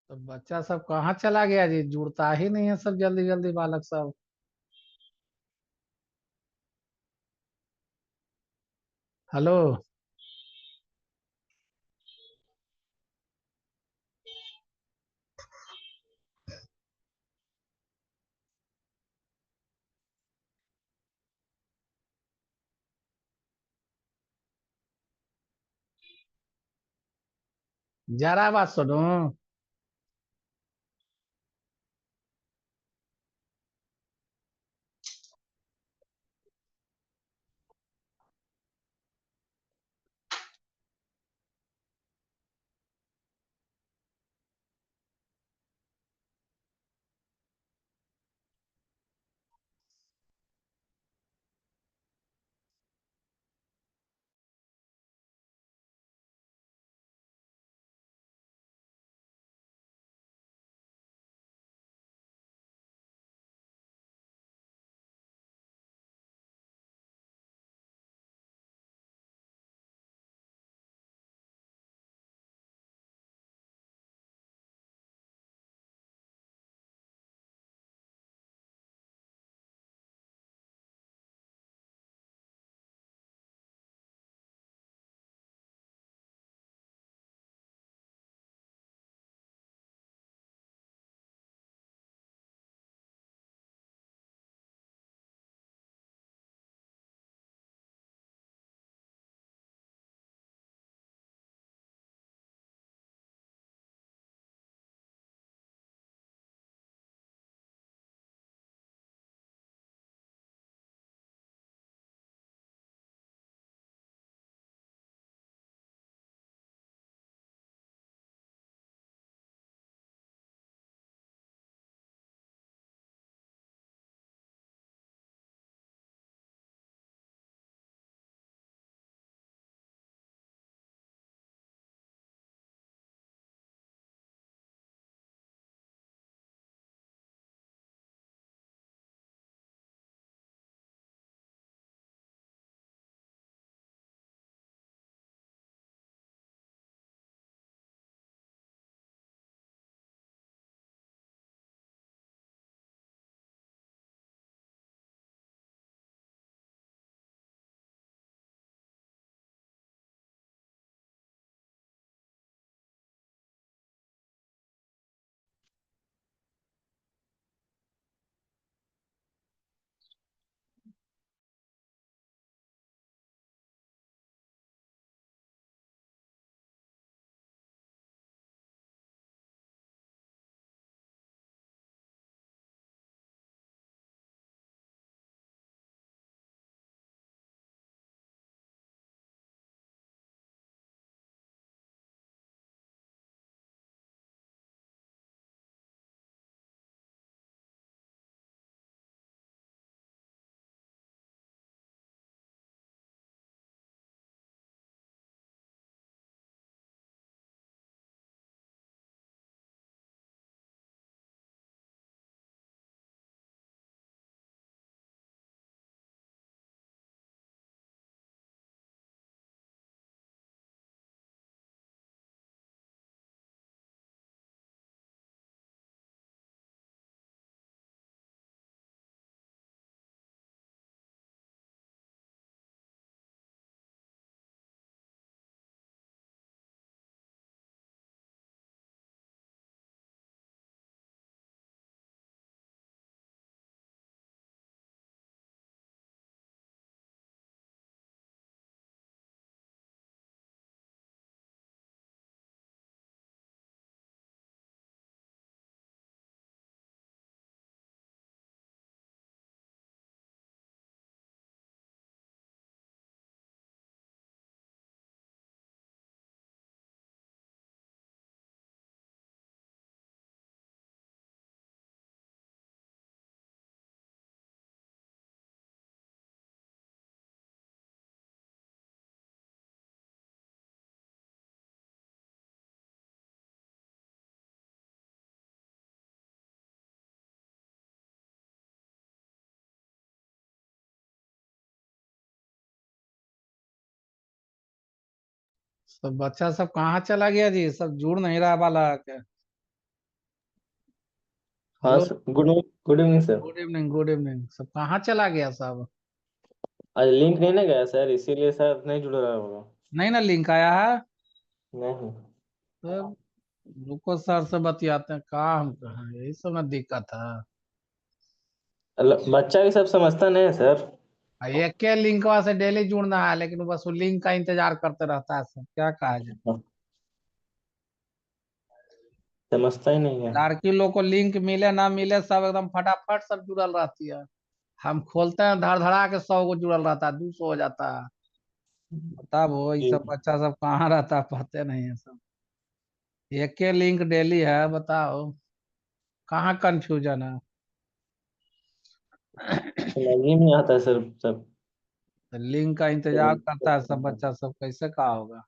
तो बच्चा सब कहाँ चला गया जी? जुड़ता ही नहीं है सब जल्दी जल्दी बालक सब। हेलो। जरा बात सुनो। सब बच्चा सब कहाँ चला गया जी? सब जुड़ नहीं रहा बालक। हाँ hello. Sir, good evening sir. Good evening, good evening. सब कहाँ चला गया सब? आज लिंक नहीं ना गया सर, इसीलिए सर नहीं जुड़ रहा होगा। नहीं ना लिंक आया है? नहीं। तो रुको, सर से बतियाते हैं। कहाँ हम कहाँ, यही सब ना दिक्कत है। बच्चा भी सब समझता नहीं है सर। एक के लिंकवा से डेली जुड़ना है, लेकिन बस वो लिंक का इंतजार करते रहता है। सब क्या कहा जाए। हाँ, समझता ही नहीं है। लड़की लोग को लिंक मिले ना मिले, सब एकदम फटाफट सब जुड़ल रहती है। हम खोलते हैं, धड़ धड़ा के 100 को जुड़ल रहता है, 200 हो जाता है। तब वो ये जी। सब बच्चा सब कहाँ रहता है, पते नहीं है सब। एक के लिंक डेली है, बताओ कहाँ कंफ्यूजन है। समझ ही नहीं आता है सर सब। लिंक का इंतजार करता है सब बच्चा सब, कैसे कहा होगा।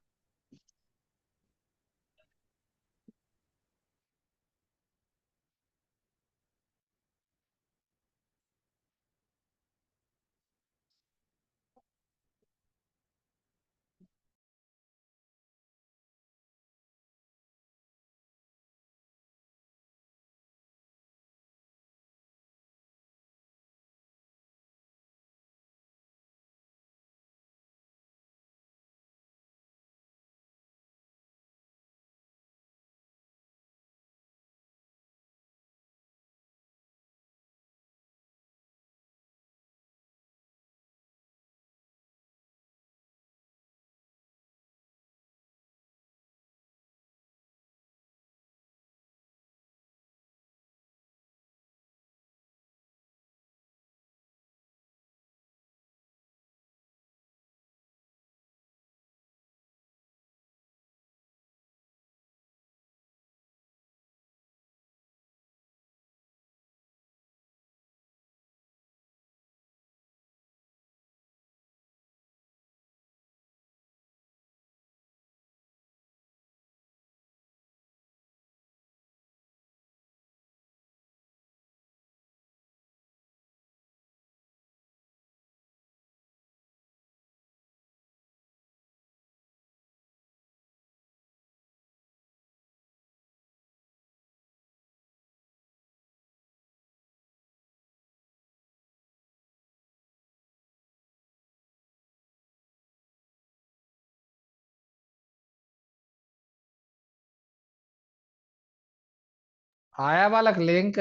आया बालक लिंक?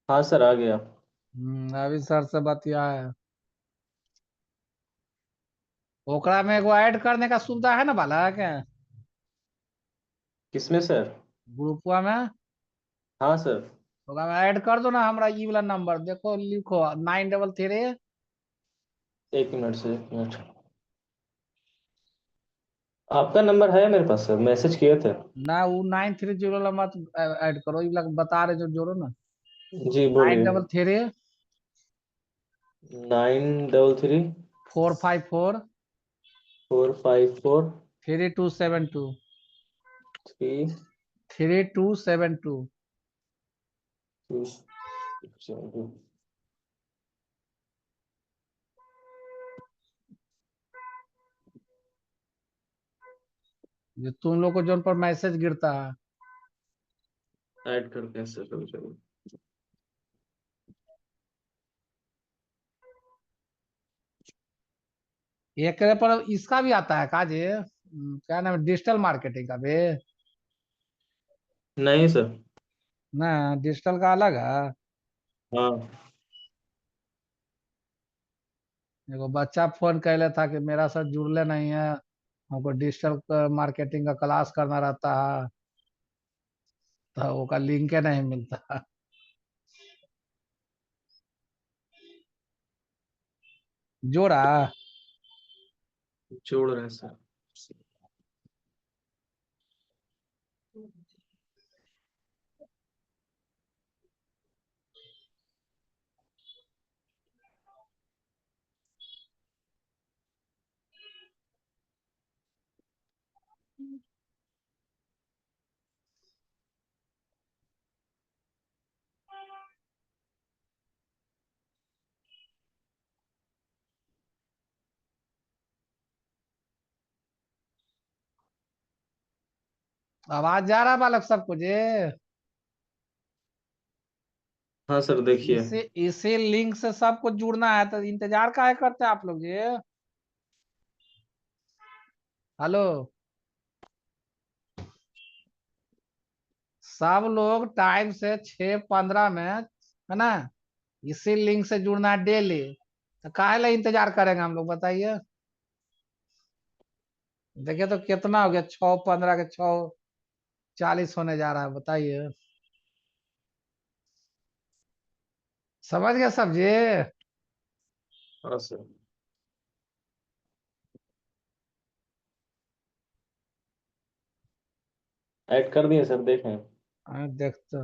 हाँ सर, आ गया। अभी सर से बतियाए। ओकरा में एगो ऐड करने का सुविधा है ना बालक? किसमें सर? ग्रुपवा में हाँ सर। ओकरा में ऐड कर दो ना, हमरा ई वाला नंबर देखो, लिखो 933। एक मिनट सर, एक मिनट। आपका नंबर है मेरे पास सर, मैसेज किए थे। ना वो 930 वाला मत ऐड करो, ये वाला बता रहे जो जोड़ो ना। जी नाइन बोलिए। Double three 933 454 454 3272 3 3272। 2 7। जो तुम लोग को जोन पर मैसेज गिरता है। ऐड करते हैं सर, कभी चलो। एक पर इसका भी आता है काजे, क्या नाम है, डिजिटल मार्केटिंग का भी? नहीं सर। ना, डिजिटल का अलग है। हाँ। एगो बच्चा फोन कैले था कि मेरा सर जुड़ले नहीं है, हमको डिजिटल मार्केटिंग का क्लास करना रहता है, तो वो का लिंक नहीं मिलता। जोड़ा। जोड़ रहे हैं सर। आवाज जा रहा है बालक सबको जी? हाँ सर देखिए। इसी लिंक से सबको जुड़ना है, तो इंतजार काहे करते हैं आप लोग जी? हेलो, सब लोग टाइम से 6:15 में, है ना, इसी लिंक से जुड़ना है डेली। तो काहे ला इंतजार करेंगे हम लोग, बताइए? देखिए तो कितना हो गया, 6:15 के 6:40 होने जा रहा है, बताइए। समझ गए सब जी? हाँ सर। ऐड कर दिए सर, देखें। देखते।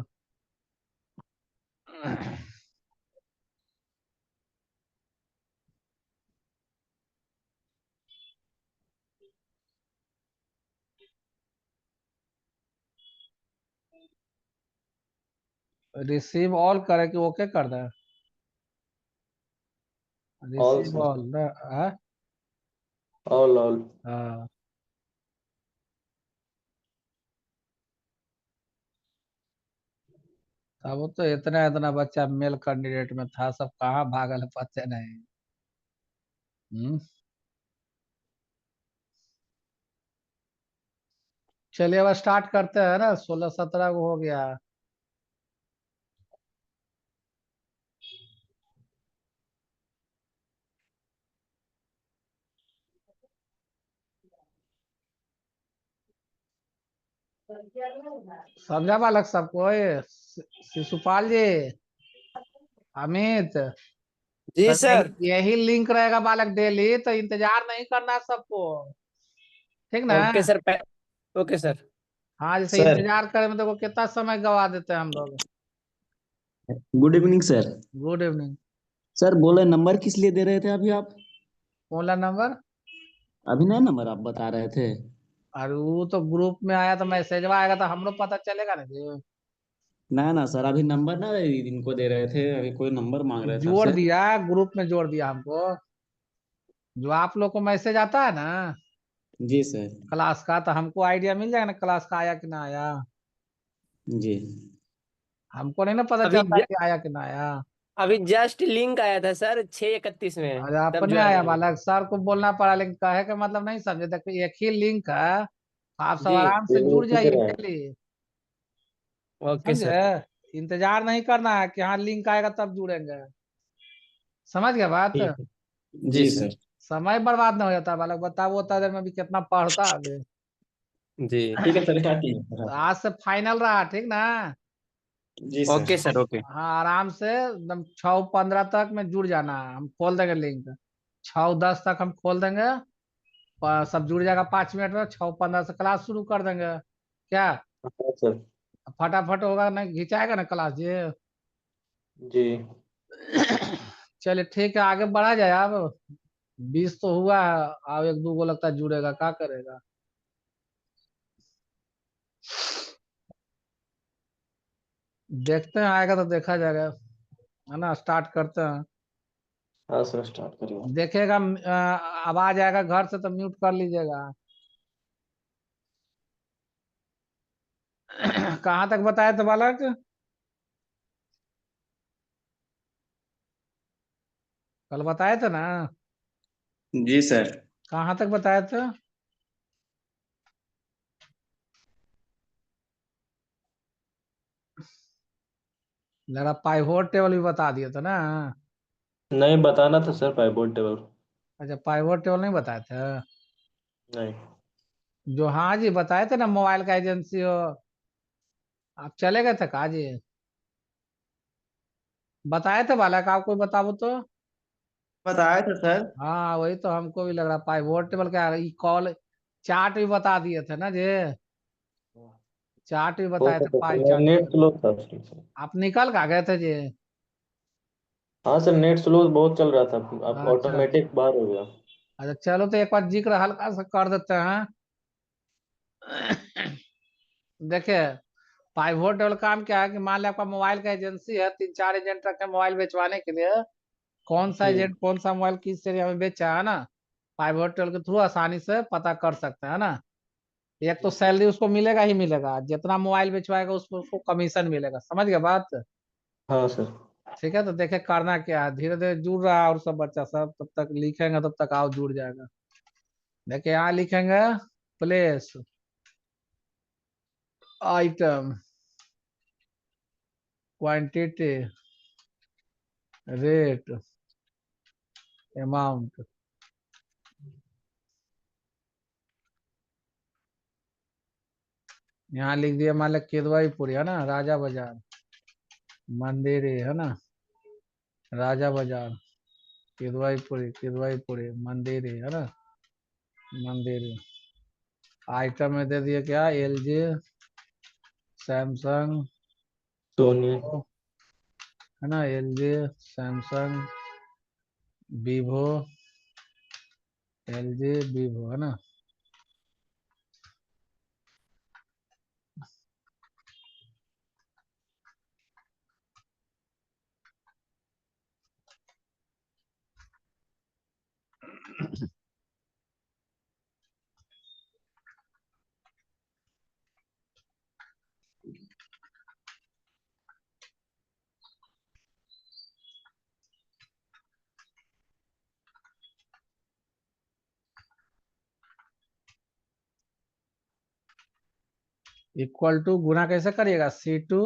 रिसीव ऑल करे कि ओके कर दे? All receive sir. ऑल ना? हाँ ऑल ऑल। हाँ। अब तो इतना इतना बच्चा मेल कैंडिडेट में था, सब कहाँ भागल पते नहीं। हम्म। चलिए अब स्टार्ट करते हैं ना, 16-17 को हो गया। समझा बालक सबको? ये शिशुपाल जी, अमित, जी सब सर। यही लिंक रहेगा बालक डेली, तो इंतजार नहीं करना सबको, ठीक ना? Okay sir. Okay sir. हाँ, जैसे सर इंतजार करे में देखो कितना समय गवा देते हैं हम लोग। Good evening sir. Good evening. Sir बोले नंबर किस लिए दे रहे थे अभी आप? कौन सा नंबर? अभी ना नंबर आप बता रहे थे। अरे वो तो ग्रुप में आया, तो मैसेज आएगा तो हम लोग पता चलेगा ना जी। ना ना सर, अभी नंबर ना इनको दे रहे थे, अभी कोई नंबर मांग रहे थे जोड़ आपसे। दिया, ग्रुप में जोड़ दिया हमको। जो आप लोग को मैसेज आता है ना जी सर। क्लास का, तो हमको आइडिया मिल जाएगा ना क्लास का आया कि ना आया। जी। हमको नहीं ना पता अभी चलता कि आया कि ना आया। अभी जस्ट लिंक आया था सर 6:31 में, अरे तब अपने ज्वाइन आया हो गया। बालक, सर को बोलना पड़ा, लेकिन कहे का मतलब नहीं समझे। देखो एक ही लिंक है, आप सब जी। आराम से ये जुड़ उसी जाइए तरह है। डेली। Okay sir. समझे? इंतजार नहीं करना है कि हाँ लिंक आएगा तब जुड़ेंगे। समझ गया बात? ठीक है। जी जी सर। सर। समय बर्बाद ना हो जाता बालक, बताओ वो उतना देर में भी कितना पढ़ता अभी। जी। ठीक है सर, स्टार्ट कीजिए सर तो आप। आज से फाइनल रहा, ठीक ना? जी सर। Okay sir. ओके। हाँ, आराम से एकदम 6:15 तक में जुड़ जाना, हम खोल देंगे लिंक। 6:10 तक हम खोल देंगे, सब जुड़ जाएगा 5 मिनट में। 6:15 से क्लास शुरू कर देंगे, क्या? हाँ सर। फटाफट होगा ना, घिंचाएगा ना क्लास ये। जी। चलिए ठीक है, आगे बढ़ा जाए अब। 20 तो हुआ है, अब एक दो को लगता है जुड़ेगा, क्या करेगा। देखते हैं, आएगा तो देखा जाएगा, है ना? स्टार्ट करते हैं। हाँ सर, स्टार्ट करिए। देखेगा आवाज आएगा घर से तो म्यूट कर लीजिएगा। कहाँ तक बताया था बालक? कल बताए थे ना? जी सर। कहाँ तक बताया था? लगा पाइवोट टेबल भी बता दिए थे ना? नहीं, बताना था सर पाइवोट टेबल। अच्छा, पाइवोट टेबल नहीं बताए थे? नहीं। जो हाँ जी बताए थे ना, मोबाइल का एजेंसी हो, आप चले गए थे कहा जी? बताए थे बालक, आप कोई बताओ तो। बताया था सर। हाँ वही तो हमको भी लग रहा, पाइवोट टेबल क्या, कॉल चार्ट भी बता दिए थे ना जी। चार्ट भी हो बताए थे, सकता है पाई सर, मेरा चार्ट। नेट स्लो था उसमें सर। आप निकल का गए थे जी? हाँ सर, नेट स्लो बहुत चल रहा था। अब अच्छा अच्छा। ऑटोमेटिक बाहर हो गया। अच्छा चलो, तो एक बार जिक्र हल्का सा कर देते हैं। देखिए, पाइवोट टेबल काम क्या है कि मान लिया आपका मोबाइल का एजेंसी है, 3-4 एजेंट रखे मोबाइल बेचवाने के लिए। कौन सा जी। एजेंट कौन सा मोबाइल किस एरिया में बेचा है ना, पाइवोट टेबल के थ्रू आसानी से पता कर सकते हैं ना। एक तो सैलरी उसको मिलेगा ही मिलेगा, जितना मोबाइल बेचवाएगा उसको उसको कमीशन मिलेगा, समझ गया बात। हाँ सर। ठीक है, तो देखे करना क्या है, धीरे धीरे जुड़ रहा है और सब बच्चा सब, तब तक लिखेंगे तब तक आओ जुड़ जाएगा। देखिए यहाँ लिखेंगे place item quantity rate amount. यहाँ लिख दिया मान लो किदवाईपुरी है ना, राजा बाजार, मंदिरी है ना, राजा बाजार, किदवाईपुरी मंदिरी है ना, मंदिरी। आइटम में दे दिया क्या, एलजी, सैमसंग, सोनी। है ना, LG, Samsung, Vivo, LG, Vivo है ना। इक्वल टू गुना कैसे करिएगा, C2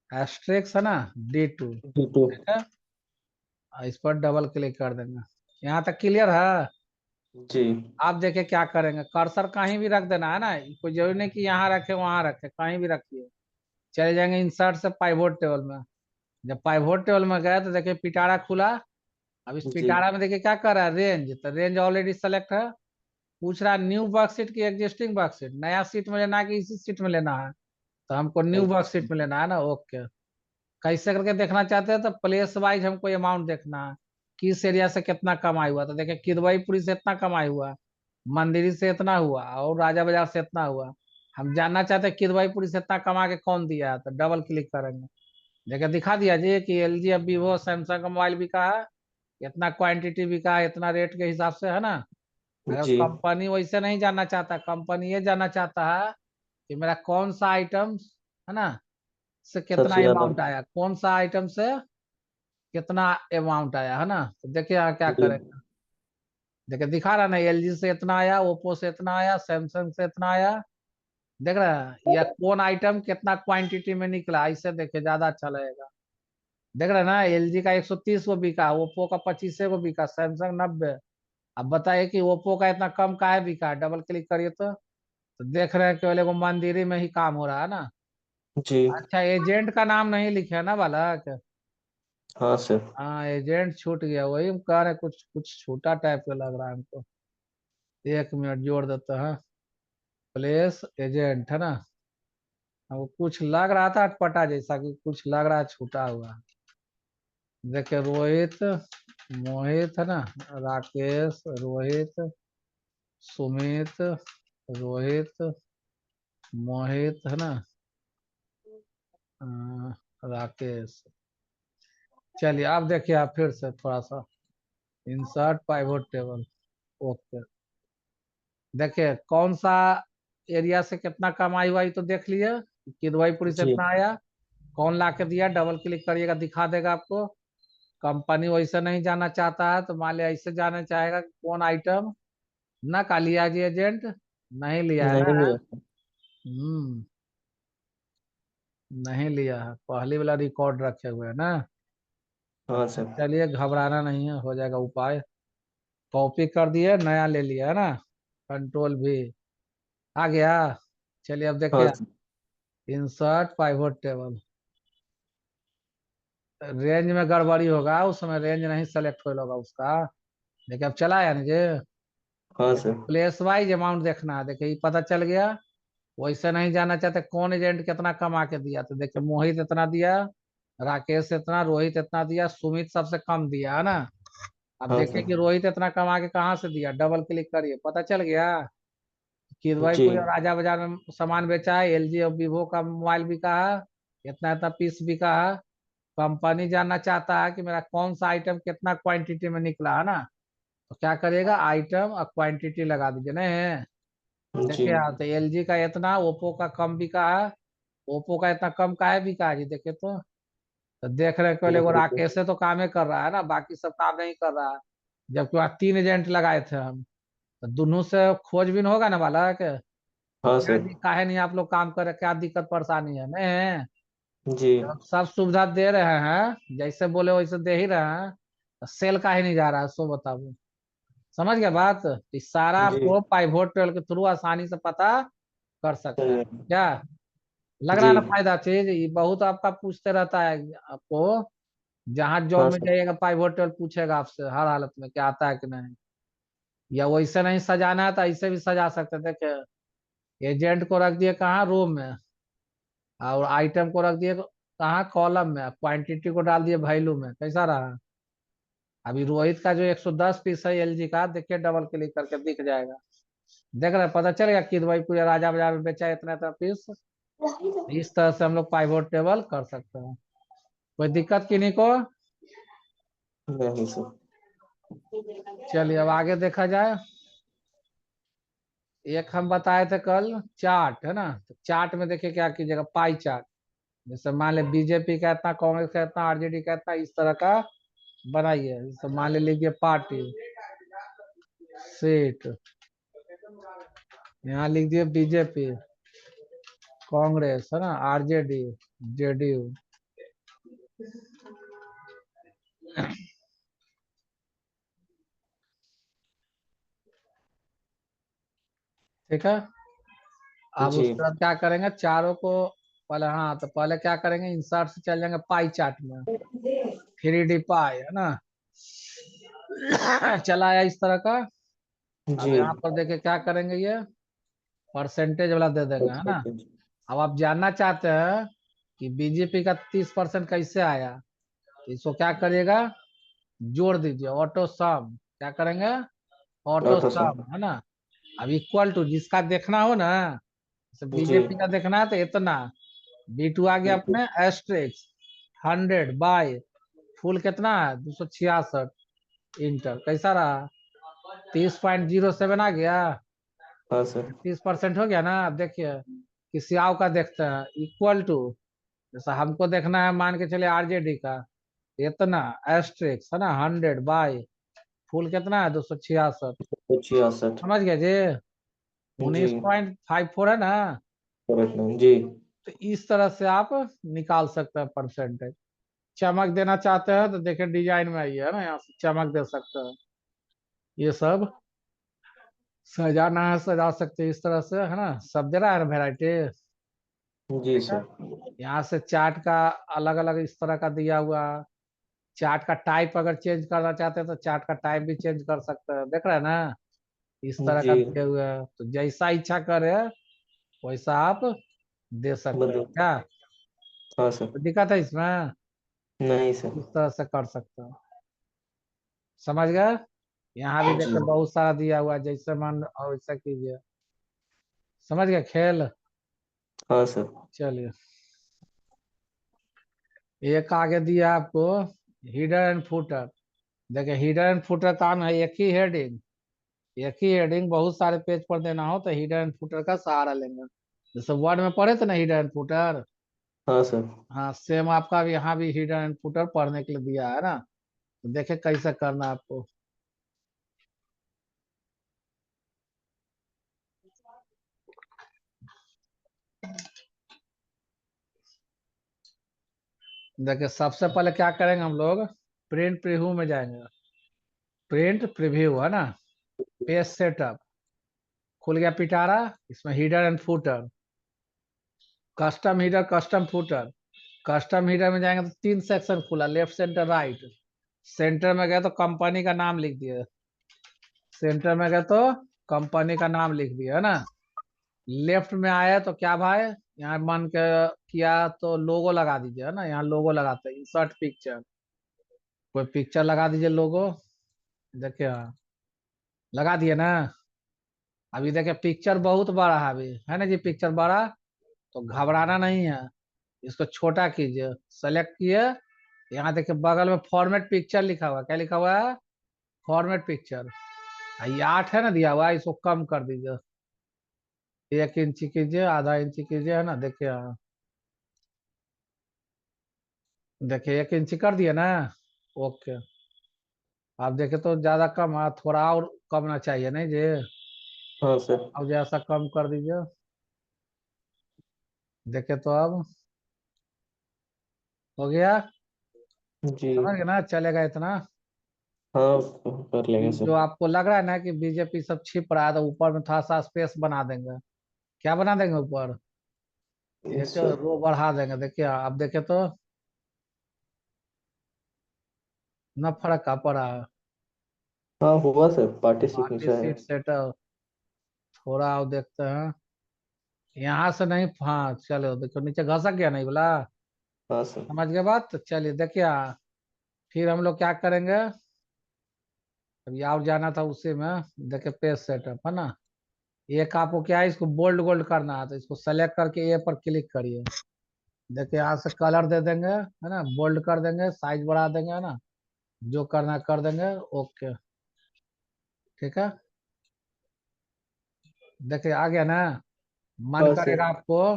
एस्ट्रिक्स है ना, D2। D2। ठीक है, इस पर डबल क्लिक कर देंगे। यहाँ तक क्लियर है। जी। आप देखिए क्या करेंगे, कर्सर कहीं भी रख देना है ना, कोई जरूरी नहीं कि यहाँ रखे वहां रखे, कहीं भी रखिए। चले जाएंगे इंसर्ट से पाइवोट टेबल में। जब पाइवोट टेबल में गए तो देखिए पिटारा खुला। अब इस जी। पिटारा में देखिए क्या कर रहा है, रेंज, तो रेंज ऑलरेडी सेलेक्ट है। पूछ रहा है न्यू वर्कशीट की एग्जिस्टिंग वर्कशीट, नया सीट में लेना है कि इसी सीट में लेना है, तो हमको न्यू वर्कशीट में लेना है ना। ओके, कैसे करके देखना चाहते हैं, तो प्लेस वाइज हमको अमाउंट देखना है, किस एरिया से कितना कमाई हुआ। तो देखिए किदवईपुरी से इतना कमाई हुआ, मंदिरी से इतना हुआ, और राजा बाजार से इतना हुआ। हम जानना चाहते हैं किदवईपुरी से इतना कमा के कौन दिया है, तो डबल क्लिक करेंगे। देखिए दिखा दिया जी कि एलजी, अब वीवो, सैमसंग का मोबाइल बिका है, इतना क्वांटिटी बिका है, इतना रेट के हिसाब से है ना। अगर जी। कंपनी वैसे नहीं जानना चाहता, कंपनी ये जानना चाहता है कि मेरा कौन सा आइटम है ना से कितना सबसे ज्यादा। अमाउंट आया, कौन सा आइटम से कितना अमाउंट आया है ना। तो देखिए यहाँ क्या जी। करेंगे, देखिए दिखा रहा ना, एलजी से इतना आया, ओप्पो से इतना आया, सैमसंग से इतना आया। देख रहा है, या कौन आइटम कितना क्वांटिटी में निकला, इससे देखिए ज्यादा अच्छा लगेगा। देख रहे हैं ना, एलजी का 130 को बिका, ओप्पो का 25 को बिका, सैमसंग 90। अब बताइए कि ओप्पो का इतना कम काहे बिका, डबल क्लिक करिए तो देख रहे हैं केवल एगो मंदिरी में ही काम हो रहा है ना। जी। अच्छा, एजेंट का नाम नहीं लिखे ना बालक। हाँ सर। हाँ, एजेंट छूट गया, वही हम कह रहे हैं, कुछ कुछ छूटा टाइप का लग रहा है हमको। एक मिनट जोड़ देते हैं, प्लेस एजेंट है ना। हमको कुछ लग रहा था अटपटा जैसा, कि कुछ लग रहा है छूटा हुआ। देखिए रोहित, मोहित है ना, राकेश, रोहित, सुमित, रोहित, मोहित है ना, राकेश। चलिए आप देखिए, आप फिर से थोड़ा सा इंसर्ट पाइवोट टेबल। ओके, देखिए कौन सा एरिया से कितना कमाई हुआ, ये तो देख लिए, किदवाईपुरी से जी। इतना आया। कौन ला के दिया, डबल क्लिक करिएगा दिखा देगा आपको। कंपनी वैसे नहीं जानना चाहता है, तो मान लिया ऐसे जानना चाहेगा कि कौन आइटम ना का लिया जी एजेंट, नहीं लिया है ना। नहीं लिया। हम्म, नहीं लिया है, पहली वाला रिकॉर्ड रखे हुए है ना। हाँ सर। चलिए घबराना नहीं है, हो जाएगा उपाय। कॉपी कर दिए, नया ले लिया है ना, कंट्रोल भी आ गया। चलिए अब हाँ देखिए, sir. Insert pivot table. Range में गड़बड़ी होगा, उस समय रेंज नहीं सेलेक्ट होगा उसका। देखिए अब चला है ना जी। हाँ सर। प्लेस वाइज अमाउंट देखना है, देखिए ये पता चल गया। वैसे नहीं जानना चाहते कौन एजेंट कितना कमा के दिया, तो देखिए मोहित इतना दिया, राकेश इतना, रोहित इतना दिया, सुमित सबसे कम दिया है ना। अब हाँ देखिए सर। कि रोहित इतना कमा के कहाँ से दिया, डबल क्लिक करिए, पता चल गया कि जी। भाईपुर और राजा बाजार में सामान बेचा है, एलजी और वीवो का मोबाइल बिका है, इतना इतना पीस बिका है। कंपनी जानना चाहता है कि मेरा कौन सा आइटम कितना क्वांटिटी में निकला है ना। तो क्या करिएगा, आइटम और क्वांटिटी लगा दीजिए नहीं। जी देखिए आप, तो LG का इतना, ओप्पो का कम बिका है। ओप्पो का इतना कम काहे बिका है जी, देखे तो देख रहे केवल एगो देख लीजिए। राकेश से तो कामे कर रहा है ना, बाकी सब काम नहीं कर रहा है। जबकि वहाँ 3 एजेंट लगाए थे हम, तो दोनों से खोजबीन होगा ना वाला है कि हाँ क्या सर। काहे नहीं आप लोग काम कर रहे, क्या दिक्कत परेशानी है नहीं। जी जब सब सुविधा दे रहे हैं, जैसे बोले वैसे दे ही रहे हैं, तो सेल काहे नहीं जा रहा है, सो बताओ। समझ गया बात, इस सारा जी आपको पाइवोट टेबल के थ्रू आसानी से पता कर सकते सही हैं। है। क्या लग रहा जी है ना फायदा चीज, ये बहुत आपका पूछते रहता है आपको। जहां जॉब हाँ में सर। जाइएगा पाइवोट टेबल पूछेगा आपसे हर हालत में क्या आता है कि नहीं। या वैसे नहीं सजाना है तो ऐसे भी सजा सकते थे कि एजेंट को रख दिए कहाँ, रूम में, और आइटम को रख दिए कहाँ, कॉलम में, क्वांटिटी को डाल दिए वैल्यू में, कैसा रहा। अभी रोहित का जो 110 पीस है LG का, देखिए डबल क्लिक करके दिख जाएगा। देख रहे हैं, पता चलेगा कि भाई पूरे राजा बाजार में बेचा है इतना इतना पीस। इस तरह से हम लोग पाइवोट टेबल कर सकते हैं। कोई दिक्कत किन्हीं को। नहीं सर। चलिए अब आगे देखा जाए। एक हम बताए थे कल, चार्ट है ना, तो चार्ट में देखिए क्या कीजिएगा, पाई चार्ट। जैसे मान ले बीजेपी का इतना, कांग्रेस का इतना, RJD का इतना, इस तरह का बनाइए। जैसे मान ले लीजिए पार्टी सीट, यहाँ लिख दिए बीजेपी, कांग्रेस है ना, RJD, JDU। ठीक है। अब जी उसके बाद क्या करेंगे, चारों को पहले, हाँ तो पहले क्या करेंगे, इंसर्ट से चल जाएंगे पाई चार्ट में, 3D पाई है ना। चला आया इस तरह का। अब जी। यहाँ पर देखिए क्या करेंगे, ये परसेंटेज वाला दे देंगे है अच्छा, ना। अच्छा, जी। अब आप जानना चाहते हैं कि बीजेपी का 30% कैसे आया, तो इसको क्या करिएगा, जोड़ दीजिए, ऑटो सम। क्या करेंगे, ऑटो ऑटो सर। सम है ना। अब इक्वल टू जिसका देखना हो ना, जैसे जी बीजेपी का देखना है तो इतना, B2 आ गया बिल्कुल। अपने एस्ट्रिक्स 100 बाय फुल कितना है 266, इंटर कैसा रहा, 30.07 आ गया। हाँ सर। 30% हो गया ना। अब देखिए किसी आओ का देखते हैं, इक्वल टू, जैसा हमको देखना है, मान के चले RJD का इतना, एस्ट्रिक्स है ना, 100 बाय फुल कितना है 266। 166। समझ गए जी, जी 19.54 है ना। करेक्ट मैम जी। तो इस तरह से आप निकाल सकते हैं परसेंटेज। चमक देना चाहते हैं तो देखिए डिजाइन में आइए है ना, यहाँ से चमक दे सकते हैं। ये सब सजाना है, सजा सकते हैं इस तरह से है ना, सब दे रहा है ना वेराइटी। जी ठीक है। सर। यहाँ से चार्ट का अलग अलग इस तरह का दिया हुआ। चार्ट का टाइप अगर चेंज करना चाहते हैं तो चार्ट का टाइप भी चेंज कर सकते हैं, देख रहे हैं ना, इस तरह जी का दिए हुए है। तो जैसा इच्छा करे वैसा आप दे सकते हैं। बदल। क्या हाँ सर। तो दिक्कत है इसमें, नहीं सर। इस तरह से कर सकते हैं। समझ गए। यहाँ भी जी देखिए बहुत सारा दिया हुआ है, जैसे मन और वैसा कीजिए। समझ गए खेल। हाँ सर। चलिए एक आगे दिया आपको, हीडर एंड फुटर। देखिए हीडर एंड फुटर काम है एक ही हेडिंग, एक ही हेडिंग बहुत सारे पेज पर देना हो तो हीडर एंड फुटर का सहारा लेंगे। जैसे वर्ड में पढ़े थे ना हीडर एंड फुटर, हाँ सर। हाँ सेम आपका भी यहाँ भी हीडर एंड फुटर पढ़ने के लिए दिया है ना। तो देखे कैसे करना है आपको। देखिए सबसे पहले क्या करेंगे हम लोग, प्रिंट प्रीव्यू में जाएंगे। प्रिंट प्रीव्यू है ना, पेज सेटअप, खुल गया पिटारा। इसमें header and footer, custom header, custom footer. Custom header में जाएंगे तो 3 सेक्शन खुला, लेफ्ट सेंटर राइट। सेंटर में गए तो कंपनी का नाम लिख दिए, सेंटर में गए तो कंपनी का नाम लिख दिया है ना। लेफ्ट में आया तो क्या भाई, यहाँ मन के किया तो लोगो लगा दीजिए है ना, यहाँ लोगो लगाते हैं, इंसर्ट पिक्चर, कोई पिक्चर लगा दीजिए लोगो। देखिए हाँ, लगा दिए ना। अभी देखिए पिक्चर बहुत बड़ा है ना जी, पिक्चर बड़ा, तो घबराना नहीं है, इसको छोटा कीजिए, सेलेक्ट किए। यहाँ देखिए बगल में फॉर्मेट पिक्चर लिखा हुआ है, क्या लिखा हुआ है, फॉर्मेट पिक्चर। ये 8 है ना दिया हुआ है, इसको कम कर दीजिए, 1 इंची कीजिए, आधा इंची कीजिए, है ना, देखिए देखिए 1 इंची कर दिए ना। ओके। आप देखे तो ज्यादा कम है, थोड़ा और कमना चाहिए नहीं जी। हाँ सर। अब जैसा कम कर दीजिए। देखे तो अब हो गया। जी। समझ गए ना, चलेगा इतना। हाँ कर लेंगे जो सर। आपको लग रहा है ना कि बीजेपी सब छिप रहा है, तो ऊपर में थोड़ा सा स्पेस बना देंगे। क्या बना देंगे ऊपर? एक सर। रो बढ़ा देंगे, देखिए आप देखे तो न फर्क का पड़ा है। हाँ हुआ सर, पार्टी पार्टी सिग्नेचर है। सीट सेट थोड़ा और देखते हैं। यहाँ से नहीं, हाँ चलो देखो नीचे घसक गया नहीं बोला। हाँ सर। समझ गए बात, तो चलिए देखिए फिर हम लोग क्या करेंगे। अभी और जाना था उसी में। देखिए पेज सेटअप है ना। एक आपको क्या है, इसको बोल्ड गोल्ड करना है, तो इसको सेलेक्ट करके ए पर क्लिक करिए। देखिए यहाँ से कलर दे देंगे, है ना, बोल्ड कर देंगे, साइज बढ़ा देंगे, है ना, जो करना है कर देंगे। ओके। ठीक है। देखिए आ गया ना। मन हाँ सर। करेगा आपको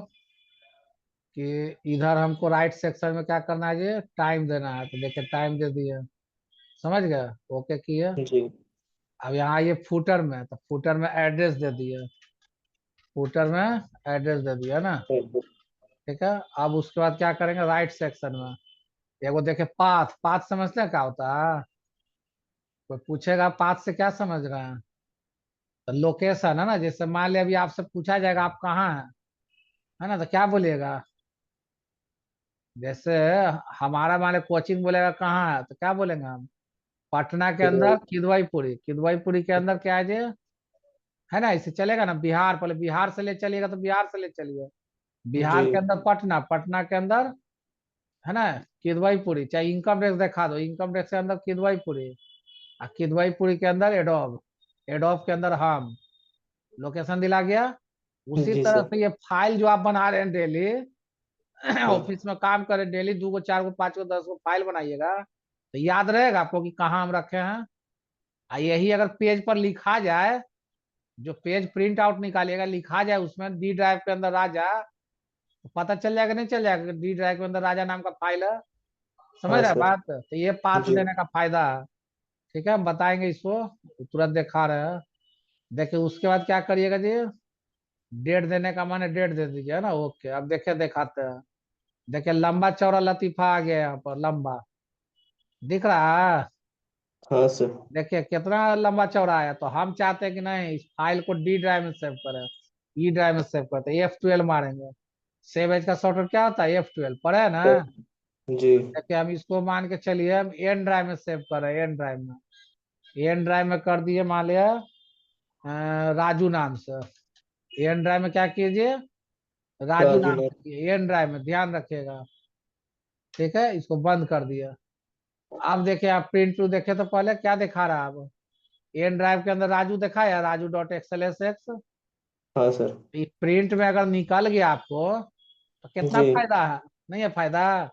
कि इधर हमको राइट सेक्शन में क्या करना है, ये टाइम देना है, तो देखिए टाइम दे दिए। समझ गए। ओके किए। जी। अब यहाँ ये फुटर में, तो फुटर में एड्रेस दे दिए। फुटर में एड्रेस दे दिया ना। ठीक है। अब उसके बाद क्या करेंगे, राइट सेक्शन में एगो देखे पाथ। पाथ समझते हैं क्या होता है? कोई पूछेगा पाथ से क्या समझ रहे हैं, तो लोकेशन है ना। जैसे मान लिया अभी आपसे पूछा जाएगा आप कहाँ हैं, है ना, तो क्या बोलिएगा। जैसे हमारा मान लिया कोचिंग बोलेगा कहाँ है, तो क्या बोलेंगे हम? पटना के अंदर किदवईपुरी। किदवईपुरी के अंदर क्या है जी, है ना, इसे चलेगा ना बिहार। पहले बिहार से ले चलिएगा तो बिहार से ले चलिए। जी। बिहार के अंदर पटना, पटना के अंदर, है ना, किदवईपुरी। चाहे इनकम टैक्स दिखा दो, इनकम टैक्स के अंदर किदवईपुरी। और किदवईपुरी के अंदर एडोब, एडोब के अंदर हम। लोकेशन दिला गया। उसी जी तरह सर। से ये फाइल जो आप बना रहे हैं डेली, हाँ ऑफिस में काम करें डेली, 2 गो 4 गो 5 गो 10 गो फाइल बनाइएगा, तो याद रहेगा आपको कि कहाँ हम रखे हैं। यही अगर पेज पर लिखा जाए, जो पेज प्रिंट आउट निकालिएगा, लिखा जाए उसमें डी ड्राइव के अंदर राजा, तो पता चल जाएगा नहीं चल जाएगा डी ड्राइव के अंदर राजा नाम का फाइल है। समझ हाँ रहे हैं सर। बात, तो ये पाथ जी। देने का फायदा है। ठीक है, हम बताएंगे इसको, तुरंत दिखा रहे हैं। देखिए उसके बाद क्या करिएगा जी, डेट देने का माने डेट दे दीजिए, है ना। ओके। अब देखिए दिखाते हैं। देखिए लंबा चौड़ा लतीफा आ गया यहाँ पर, लंबा दिख रहा है। हाँ सर। देखिए कितना लंबा चौड़ा आया, तो हम चाहते हैं कि नहीं, इस फाइल को डी ड्राइव में सेव करें। ई ड्राइव में सेव करते हैं, F12 मारेंगे। सेव एज का शॉर्टकट क्या होता है, F12 पढ़े है ना। जी। देखिए हम इसको मान के चलिए, हम एन ड्राइव में सेव करें, एन ड्राइव में। एन ड्राइव में कर दिए, मान लिया राजू नाम से। एन ड्राइव में क्या कीजिए, राजू राजू नाम ने। से किए एन ड्राइव में, ध्यान रखिएगा। ठीक है, इसको बंद कर दिया। अब देखिए आप प्रिंट टू देखे तो पहले क्या दिखा रहा है, अब एन ड्राइव के अंदर राजू दिखा है, राजू डॉट XLSX। हाँ सर। प्रिंट में अगर निकल गया आपको, तो कितना जी। फायदा है, नहीं है फायदा।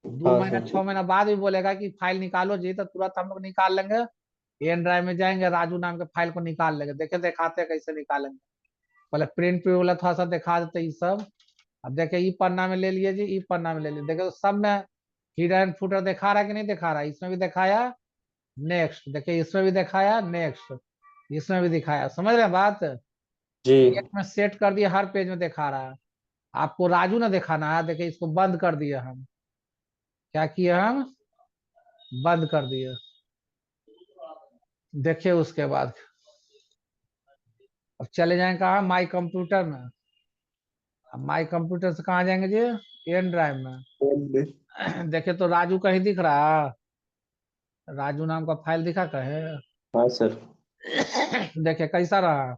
दो हाँ महीना सर। 6 महीना बाद भी बोलेगा कि फाइल निकालो जी, तो तुरंत हम लोग निकाल लेंगे। एन ड्राइव में जाएंगे, राजू नाम के फाइल को निकाल लेंगे। देखे दिखाते हैं कैसे निकालेंगे। पहले प्रिंट पे वाला थोड़ा सा दिखा देते ये सब। अब देखिए ई पन्ना में ले लिए जी, ई पन्ना में ले लिए, देखिए तो सब में हिडन फुटर दिखा रहा है कि नहीं दिखा रहा है। इसमें भी दिखाया, नेक्स्ट, देखिए इसमें भी दिखाया, नेक्स्ट, इसमें भी दिखाया। समझ रहे हैं बात। जी। एक में सेट कर दिया, हर पेज में दिखा रहा है। आपको राजू ना दिखाना है, देखिए इसको बंद कर दिया हम। क्या किए हम, बंद कर दिए। देखिए उसके बाद अब चले जाएं कहाँ, माई कंप्यूटर में। अब माई कंप्यूटर से कहाँ जाएंगे जी, एन ड्राइव में। देखिए तो राजू कहीं दिख रहा है, राजू नाम का फाइल दिखा कहे। हाँ सर। देखिए कैसा रहा।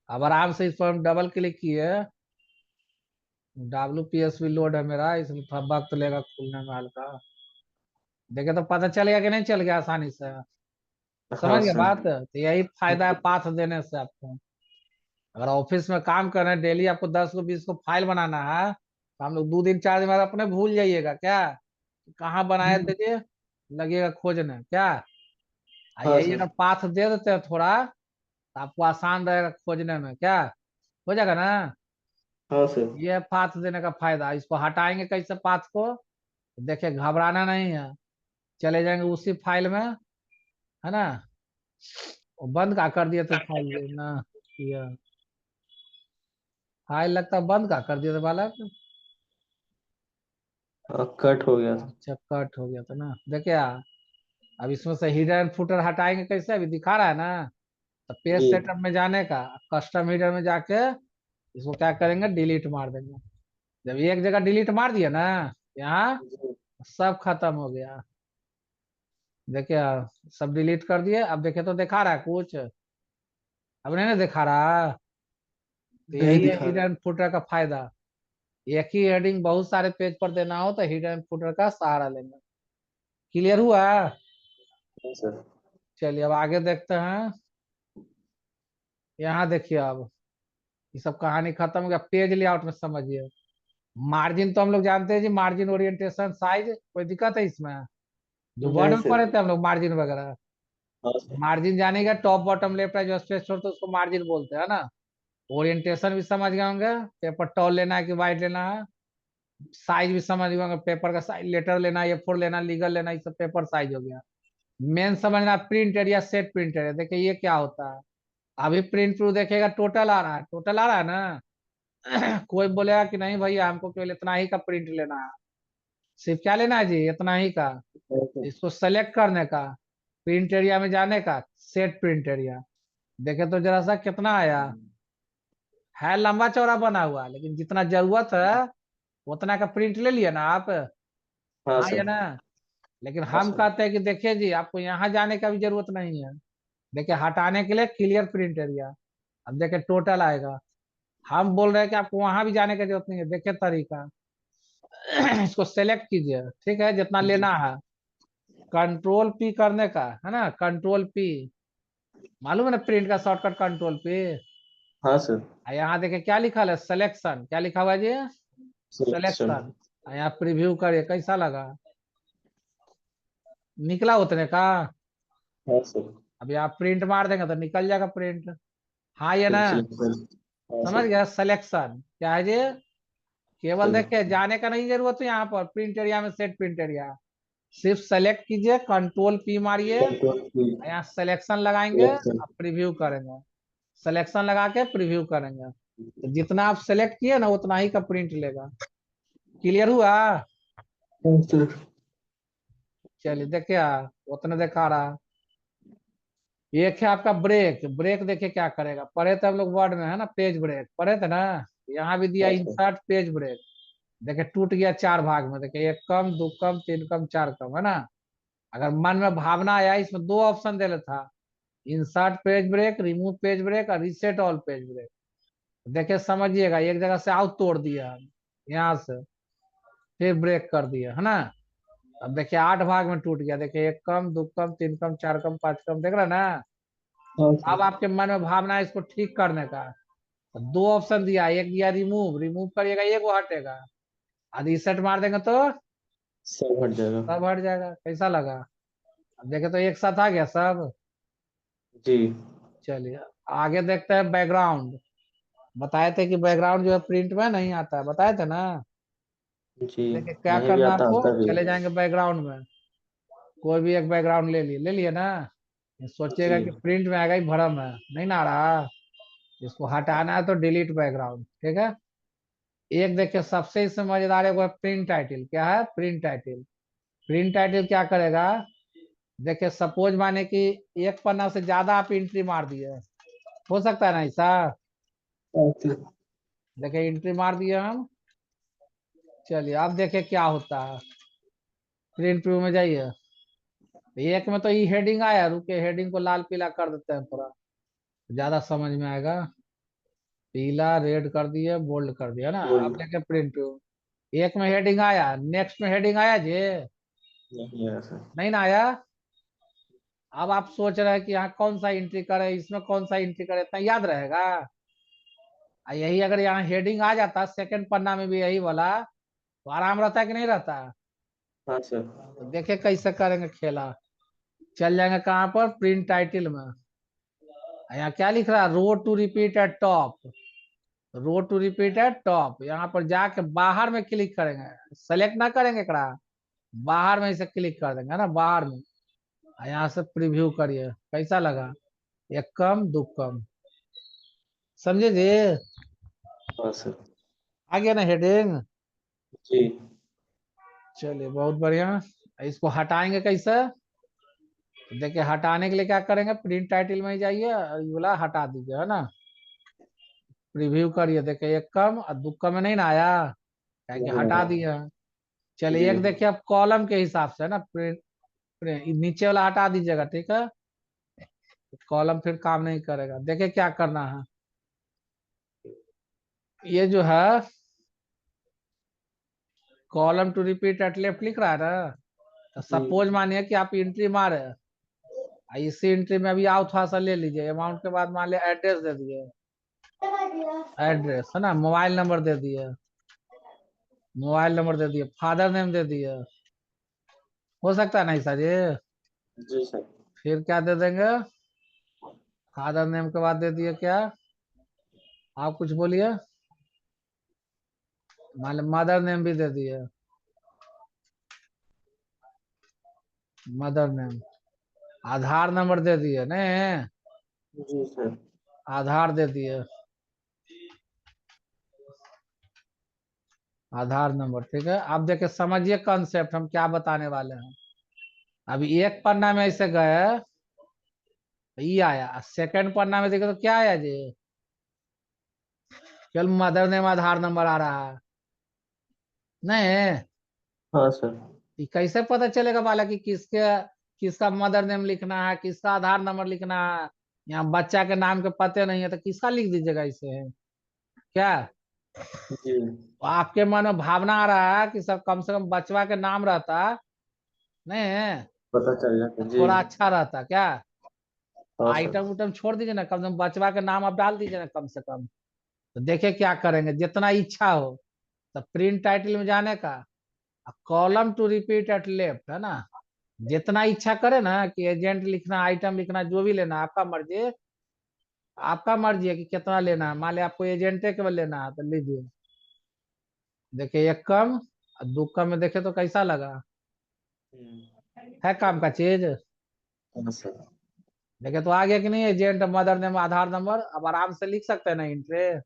अब आराम से इस पर हम डबल क्लिक किए। WPSV लोड है मेरा, इसमें थोड़ा वक्त लेगा खुलने में हल्का। देखिए तो पता चल गया कि नहीं चल गया आसानी से। समझ हाँ गए सर। बात, तो यही फायदा है पाथ देने से आपको। अगर ऑफिस में काम कर रहे हैं डेली, आपको 10 को 20 को फाइल बनाना है, तो हम लोग 2 दिन 4 दिन बाद अपने भूल जाइएगा क्या, कि कहाँ बनाए थे ये, लगेगा खोजने क्या। हाँ यही सर। अगर पाथ दे देते हैं थोड़ा, तो आपको आसान रहेगा खोजने में क्या। हो जाएगा ना। हाँ सर। ये पाथ देने का फायदा। इसको हटाएंगे कैसे पाथ को, देखिए घबराना नहीं है। चले जाएंगे उसी फाइल में, है ना। वो बंद का कर दिए थे फाइल ना, ये फाइल लगता है बंद का कर दिए थे बालक। कट हो गया था। अच्छा कट हो गया था ना, देखिए अब इसमें से हिडन फुटर हटाएंगे कैसे, अभी दिखा रहा है ना। तो पेज जी। सेटअप में जाने का, कस्टम हिडर में जाके इसको क्या करेंगे, डिलीट मार देंगे। जब एक जगह डिलीट मार दिया ना, यहाँ जी। सब खत्म हो गया। देखिए सब डिलीट कर दिए। अब देखे तो दिखा रहा है कुछ, अब नहीं ना दिखा रहा। तो नहीं यही है दिखा रहा। हिडन फुटर का फायदा। एक ही हेडिंग बहुत सारे पेज पर देना हो तो हिडन फुटर का सहारा लेंगे। क्लियर हुआ। हाँ सर। चलिए अब आगे देखते हैं। यहाँ देखिए अब ये सब कहानी खत्म हो गया। पेज लेआउट में समझिए। मार्जिन तो हम लोग जानते हैं जी, मार्जिन ओरिएंटेशन साइज, कोई दिक्कत है इसमें। जो वर्ड नहीं में सर। पढ़े थे हम लोग मार्जिन वगैरह। हाँ सर। मार्जिन जानेगा, टॉप बॉटम लेफ्ट राइट जो स्पेस छोड़ते उसको मार्जिन बोलते हैं ना। ओरिएंटेशन भी समझ गए होंगे, पेपर टॉल लेना है कि वाइड लेना है। साइज भी समझ गए होंगे, पेपर का साइज, लेटर लेना है, A4 लेना, लीगल लेना, ये सब पेपर साइज हो गया। मेन समझना print area, set print area. देखिए ये क्या होता है। अभी प्रिंट थ्रू देखेगा टोटल आ रहा है, टोटल आ रहा है ना। कोई बोलेगा कि नहीं भैया हमको केवल इतना ही का प्रिंट लेना है, सिर्फ क्या लेना है जी, इतना ही का। हाँ सर। इसको सेलेक्ट करने का, प्रिंट एरिया में जाने का, सेट प्रिंट एरिया। देखे तो जरा सा कितना आया है, लंबा चौड़ा बना हुआ है, लेकिन जितना जरूरत है उतना का प्रिंट ले लिया ना आप। हाँ हाँ या सर। ना। लेकिन हाँ हम सर। कहते हैं कि देखिए जी आपको यहाँ जाने का भी जरूरत नहीं है। देखिए हटाने के लिए क्लियर प्रिंट एरिया। अब देखिए टोटल आएगा। हम बोल रहे हैं कि आपको वहां भी जाने की जरूरत नहीं है। देखिए तरीका। इसको सेलेक्ट कीजिए, ठीक है, जितना लेना है। कंट्रोल P करने का है ना, कंट्रोल P। मालूम है ना प्रिंट का शॉर्टकट कंट्रोल P। हाँ सर। यहाँ देखिए क्या लिखा है, सिलेक्शन, क्या लिखा हुआ है जी, सिलेक्शन। सिलेक्शन। यहाँ प्रीव्यू करिए कैसा लगा, निकला उतने का। हाँ सर। अभी आप प्रिंट मार देंगे तो निकल जाएगा प्रिंट। हाँ या ना। सिलेक्शन। हाँ समझ सर। गया, सिलेक्शन क्या है जी। केवल देखिए सिलेक्शन। जाने का नहीं जरूरत है यहाँ पर प्रिंट एरिया में, सेट प्रिंट एरिया। सिर्फ सेलेक्ट कीजिए, कंट्रोल P मारिए, कंट्रोल की। यहाँ सिलेक्शन लगाएंगे सिलेक्शन। और प्रीव्यू करेंगे। सिलेक्शन लगा के प्रीव्यू करेंगे तो जितना आप सेलेक्ट किए ना उतना ही का प्रिंट लेगा। क्लियर हुआ। हाँ सर। चलिए देखिए उतना दिखा रहा। एक है आपका ब्रेक। ब्रेक देखिए क्या करेगा, पढ़े थे हम लोग वर्ड में, है ना, पेज ब्रेक पढ़े थे ना। यहाँ भी दिया हाँ सर। Insert page break. देखिए टूट गया चार भाग में, देखिए एक कम, दो कम, तीन कम, चार कम, है ना। अगर मन में भावना आया, इसमें दो ऑप्शन दे रहा था, insert page break, remove page break और रिसेट ऑल पेज ब्रेक। देखिए समझिएगा, एक जगह से आउट तोड़ दिया हम, यहाँ से फिर ब्रेक कर दिया, है ना। अब देखिए आठ भाग में टूट गया। देखिए एक कम, दो कम, तीन कम, चार कम, पांच कम, देख रहे हैं ना। हाँ अब सर। आपके मन में भावना है इसको ठीक करने का, तो दो ऑप्शन दिया, एक दिया रिमूव, रिमूव करिएगा एक वो हटेगा, और रिसेट मार देंगे तो सब हट जाएगा। सब हट जाएगा। कैसा लगा। अब देखे तो एक साथ आ गया सब। जी। चलिए आगे देखते हैं बैकग्राउंड। बताए थे कि बैकग्राउंड जो है प्रिंट में नहीं आता है, बताए थे ना। जी। देखिए क्या नहीं भी करना है आता, आपको, आता भी चले है। जाएंगे बैकग्राउंड में। कोई भी एक बैकग्राउंड ले लिए, ले लिए ना। ये जी। सोचिएगा कि प्रिंट में आएगा ही भरम है, नहीं ना आ रहा। इसको हटाना है तो डिलीट बैकग्राउंड, ठीक है। एक देखिए सबसे इसमें मजेदार है वो प्रिंट टाइटल। क्या है, प्रिंट टाइटल। प्रिंट टाइटल क्या करेगा, देखिए सपोज माने कि एक पन्ना से ज्यादा आप एंट्री मार दिए, हो सकता है ना ऐसा। हाँ सर। देखिए एंट्री मार दिए हम। चलिए अब देखिए क्या होता है। प्रिंट व्यू में जाइए। एक में तो ये हेडिंग आया, रुके हेडिंग को लाल पीला कर देते हैं थोड़ा, ज्यादा समझ में आएगा। पीला रेड कर दिए, बोल्ड कर दिया ना। अब बोल। देखिए प्रिंट व्यू। एक में हेडिंग आया, नेक्स्ट में हेडिंग आया जी, नहीं आया सर। नहीं ना आया। अब आप सोच रहे हैं कि यहाँ कौन सा एंट्री करे, इसमें कौन सा एंट्री करे, इतना याद रहेगा। यही अगर यहाँ हेडिंग आ जाता सेकंड पन्ना में भी यही वाला, तो आराम रहता है कि नहीं रहता। हाँ सर। तो देखिए कैसे करेंगे खेला। चल जाएंगे कहाँ पर, प्रिंट टाइटल में। यहाँ क्या लिख रहा है, row two repeat at top. Row two repeat है टॉप, यहाँ पर जाके बाहर में क्लिक करेंगे, सेलेक्ट ना करेंगे एकड़ा, बाहर में इसे क्लिक कर देंगे, है ना, बाहर में। यहाँ से प्रीव्यू करिए कैसा लगा, एक कम दो कम, समझे जी। हाँ सर। आ गया ना हेडिंग। जी। चलिए बहुत बढ़िया। इसको हटाएंगे कैसे, देखिए हटाने के लिए क्या करेंगे, प्रिंट टाइटल में ही जाइए, ये वाला हटा दीजिए, है ना, प्रीव्यू करिए, देखिए एक कम और दो कम में नहीं ना आया, क्या कि नहीं हटा आया। दिया। चलिए एक जी। देखिए अब कॉलम के हिसाब से, है ना, नीचे वाला हटा दीजिएगा, ठीक है, कॉलम फिर काम नहीं करेगा। देखिए क्या करना है, ये जो है column to repeat at left लिख रहा है ना, तो जी। सपोज मानिए कि आप एंट्री मारे, इसी एंट्री में अभी आओ थोड़ा सा ले लीजिए, अमाउंट के बाद मान लिया एड्रेस दे दिए, एड्रेस है ना, मोबाइल नंबर दे दिए, मोबाइल नंबर दे दिए, फादर नेम दे दिए, हो सकता है नहीं सर ये। जी सर। फिर क्या दे देंगे, फादर नेम के बाद दे दिए क्या, आप कुछ बोलिए, मान लो मदर नेम भी दे दिए, मदर नेम, आधार नंबर दे दिए नहीं, जी सर। आधार दे दिए, आधार नंबर, ठीक है। आप देखिए समझिए कॉन्सेप्ट हम क्या बताने वाले हैं। अभी एक पन्ना में ऐसे गए, ये आया, सेकंड पन्ना में देखो तो क्या आया जी, केवल मदर नेम आधार नंबर आ रहा है, नहीं। हाँ सर। ये कैसे पता चलेगा वाला कि किसके, किसका मदर नेम लिखना है, किसका आधार नंबर लिखना है, यहाँ बच्चा के नाम के पते नहीं है तो किसका लिख दीजिएगा इसे, क्या। जी। तो आपके मन में भावना आ रहा है कि सब कम से कम बचवा के नाम रहता, नहीं, पता चल जाता जी। थोड़ा अच्छा रहता क्या। हाँ सर। आइटम उटम छोड़ दीजिए ना, कम से कम बचवा के नाम आप डाल दीजिए ना कम से कम। तो देखिए क्या करेंगे, जितना इच्छा हो, तो प्रिंट टाइटल में जाने का, column to repeat at left, है ना, जितना इच्छा करे ना कि एजेंट लिखना, आइटम लिखना, जो भी लेना आपका मर्जी, आपका मर्जी है कि कितना लेना है, मान लिया आपको एजेंटे केवल लेना है तो लीजिए। देखिए एक कम और दो कम में देखे तो कैसा लगा, है काम का चीज। हाँ सर। देखिए तो आ गया कि नहीं, एजेंट, मदर नेम, आधार नंबर, अब आराम से लिख सकते हैं ना इंट्री,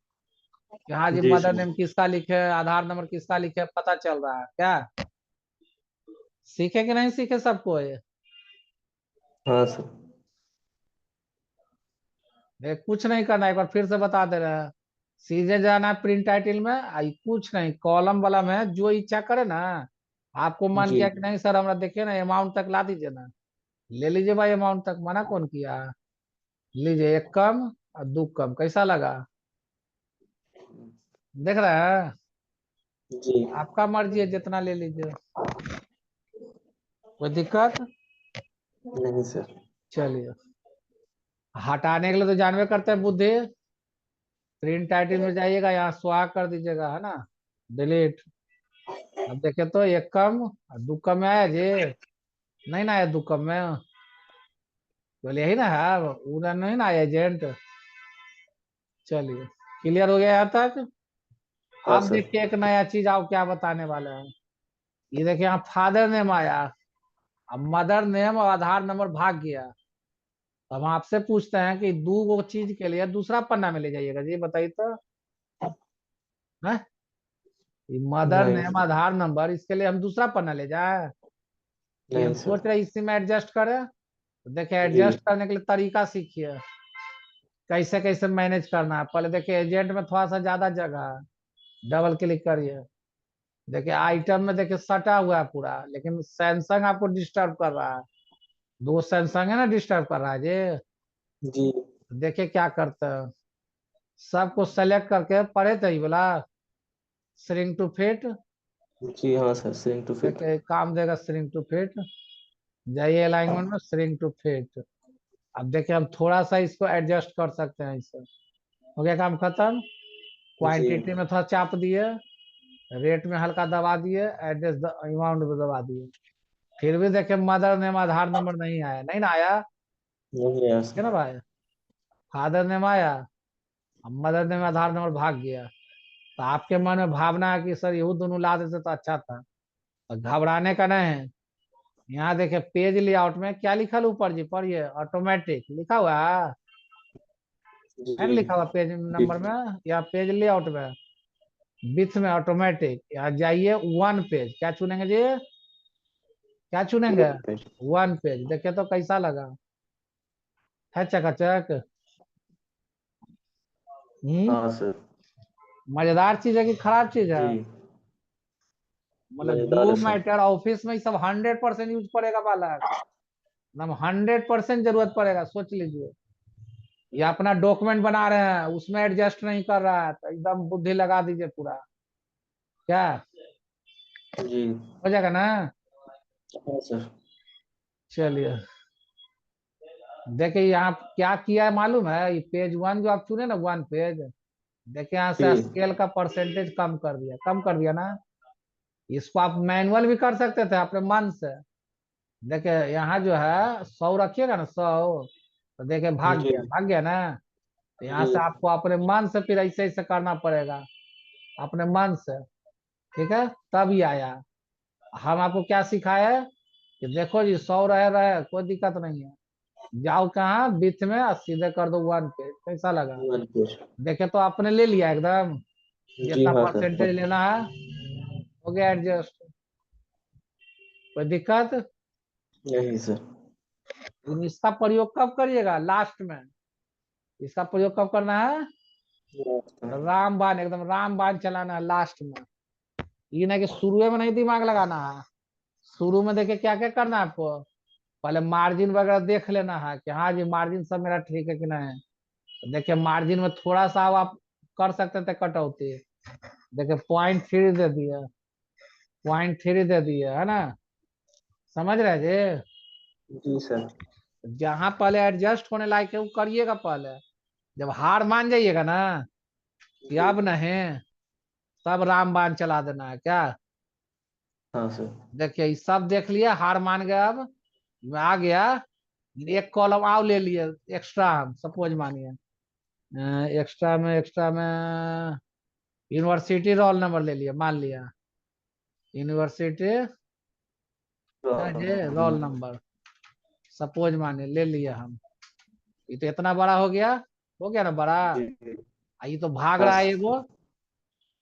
कि हाँ जी जी मदर सर। नेम किसका लिखे, आधार नंबर किसका लिखे, पता चल रहा है क्या। सीखे कि नहीं सीखे सबको ये, हाँ सर। देख कुछ नहीं करना, एक बार फिर से बता दे रहे हैं, सीधे जाना है प्रिंट टाइटल में, आई कुछ नहीं, कॉलम वाला में जो इच्छा करे ना, आपको मन जी। किया कि नहीं सर हमरा देखिए ना अमाउंट तक ला दीजिए ना, ले लीजिए भाई अमाउंट तक, मना कौन किया, लीजिए एक कम और दो कम, कैसा लगा, देख रहे हैं, जी। आपका मर्जी है जितना ले लीजिए, कोई दिक्कत। नहीं सर। चलिए हटाने के लिए तो जानवे करते हैं बुद्धि, प्रिंट टाइटल में जाइएगा, यहाँ स्वाहा कर दीजिएगा, है ना, डिलीट। अब देखे तो एक कम और दो कम में आया जी, नहीं ना आया दो कम में, बोले यही ना है, पूरा नहीं ना आया एजेंट। चलिए क्लियर हो गया यहाँ तक। हाँ अब सर। देखिए एक नया चीज आप क्या बताने वाले हैं, ये देखिए यहाँ फादर नेम आया, अब मदर नेम और आधार नंबर भाग गया, तो हम आपसे पूछते हैं कि दो गो चीज के लिए दूसरा पन्ना में ले जाइएगा जी, बताइए तो, है, ये मदर नहीं नेम सर। आधार नंबर, इसके लिए हम दूसरा पन्ना ले जाए, कि हम नहीं सोच सर। रहे हैं इसी में एडजस्ट करें। तो देखिए जी। एडजस्ट करने के लिए तरीका सीखिए, कैसे कैसे मैनेज करना है। पहले देखिए एजेंट में थोड़ा सा ज्यादा जगह है, डबल क्लिक करिए, देखिए आइटम में देखिए सटा हुआ है पूरा, लेकिन सैमसंग आपको डिस्टर्ब कर रहा है, दो सैमसंग है ना डिस्टर्ब कर रहा है जी। जी। देखिए क्या करते हैं, सबको सेलेक्ट करके पढ़े थे ये बोला, श्रिंक टू फिट, जी हाँ सर, सेम टू फिट। देखिए काम देगा श्रिंक टू फिट, जाइए अलाइनमेंट में श्रिंक टू फिट। अब देखिए हम थोड़ा सा इसको एडजस्ट कर सकते हैं, इसे हो गया काम खत्म। जी। क्वांटिटी में थोड़ा चाप दिए, रेट में हल्का दबा दिए, एड्रेस अमाउंट में दबा दिए, फिर भी देखिए मदर नेम आधार नंबर नहीं आया, नहीं ना आया, नहीं आया है सर। ना भाई, फादर नेम आया, अब मदद में आधार नंबर भाग गया, तो आपके मन में भावना है कि सर यहू दोनों ला देते तो अच्छा था। तो घबराने का नहीं है। यहाँ देखे पेज लेआउट में क्या लिखा है ऊपर जी, पढ़िए, ऑटोमेटिक लिखा हुआ है ना, जी लिखा हुआ पेज जी नंबर में या पेज लेआउट में, विथ में ऑटोमेटिक। यहाँ जाइए वन पेज, क्या चुनेंगे जी, क्या चुनेंगे, वन पेज। देखिए तो कैसा लगा, है चकाचक। हाँ सर। मजेदार चीज है कि खराब चीज है। जी मतलब मजेदार डू है सर। मैटर ऑफिस में ये सब 100% यूज पड़ेगा बालक, एकदम 100% जरूरत पड़ेगा, सोच लीजिए। ये अपना डॉक्यूमेंट बना रहे हैं, उसमें एडजस्ट नहीं कर रहा है, तो एकदम बुद्धि लगा दीजिए पूरा, क्या जी हो जाएगा ना। हाँ सर। चलिए देखिए यहाँ क्या किया है मालूम है, ये पेज वन जो आप चुने ना, वन पेज, देखिए यहाँ से जी स्केल का परसेंटेज कम कर दिया, कम कर दिया ना। इसको आप मैनुअल भी कर सकते थे अपने मन से। देखिए यहाँ जो है 100 रखिएगा ना, 100, तो देखिए जी भाग गया ना। तो यहाँ जी से आपको अपने मन से फिर ऐसे ऐसे करना पड़ेगा, अपने मन से, ठीक है, तब ये आया। हम आपको क्या सिखाया है कि देखो जी 100 रहे कोई दिक्कत नहीं है, जाओ कहाँ बीच में और सीधे कर दो वन पे, कैसा लगा। One page. देखे तो आपने ले लिया एकदम, जी जितना हाँ सर। परसेंटेज लेना है, हो गया एडजस्ट, कोई दिक्कत। नहीं सर। लेकिन इसका प्रयोग कब करिएगा, लास्ट में। इसका प्रयोग कब करना है, रामबाण, एकदम रामबाण चलाना है लास्ट में। ये ना कि शुरू में नहीं दिमाग लगाना है। शुरू में देखिए क्या क्या करना है आपको, पहले मार्जिन वगैरह देख लेना है कि हाँ जी मार्जिन सब मेरा ठीक है कि नहीं। तो देखिए मार्जिन में थोड़ा सा आप कर सकते थे कटौती, देखिए 0.3 दे दिया, 0.3 दे दिया, है ना, समझ रहे जी सर। जी। जहां पहले एडजस्ट होने लायक है वो करिएगा पहले, जब हार मान जाइएगा ना कि जी अब नहीं, तब रामबाण चला देना है, क्या। हाँ सर। देखिए ये सब देख लिया, हार मान गया, अब मैं आ गया, एक कॉलम आओ ले लिए एक्स्ट्रा, हम सपोज मानिए एक्स्ट्रा में यूनिवर्सिटी रोल नंबर ले लिया, मान लिया यूनिवर्सिटी है जी रोल नंबर, सपोज मानिए ले लिया हम। ये तो इतना बड़ा हो गया ना बड़ा। जी ये तो भाग हाँ रहा है सर। एगो,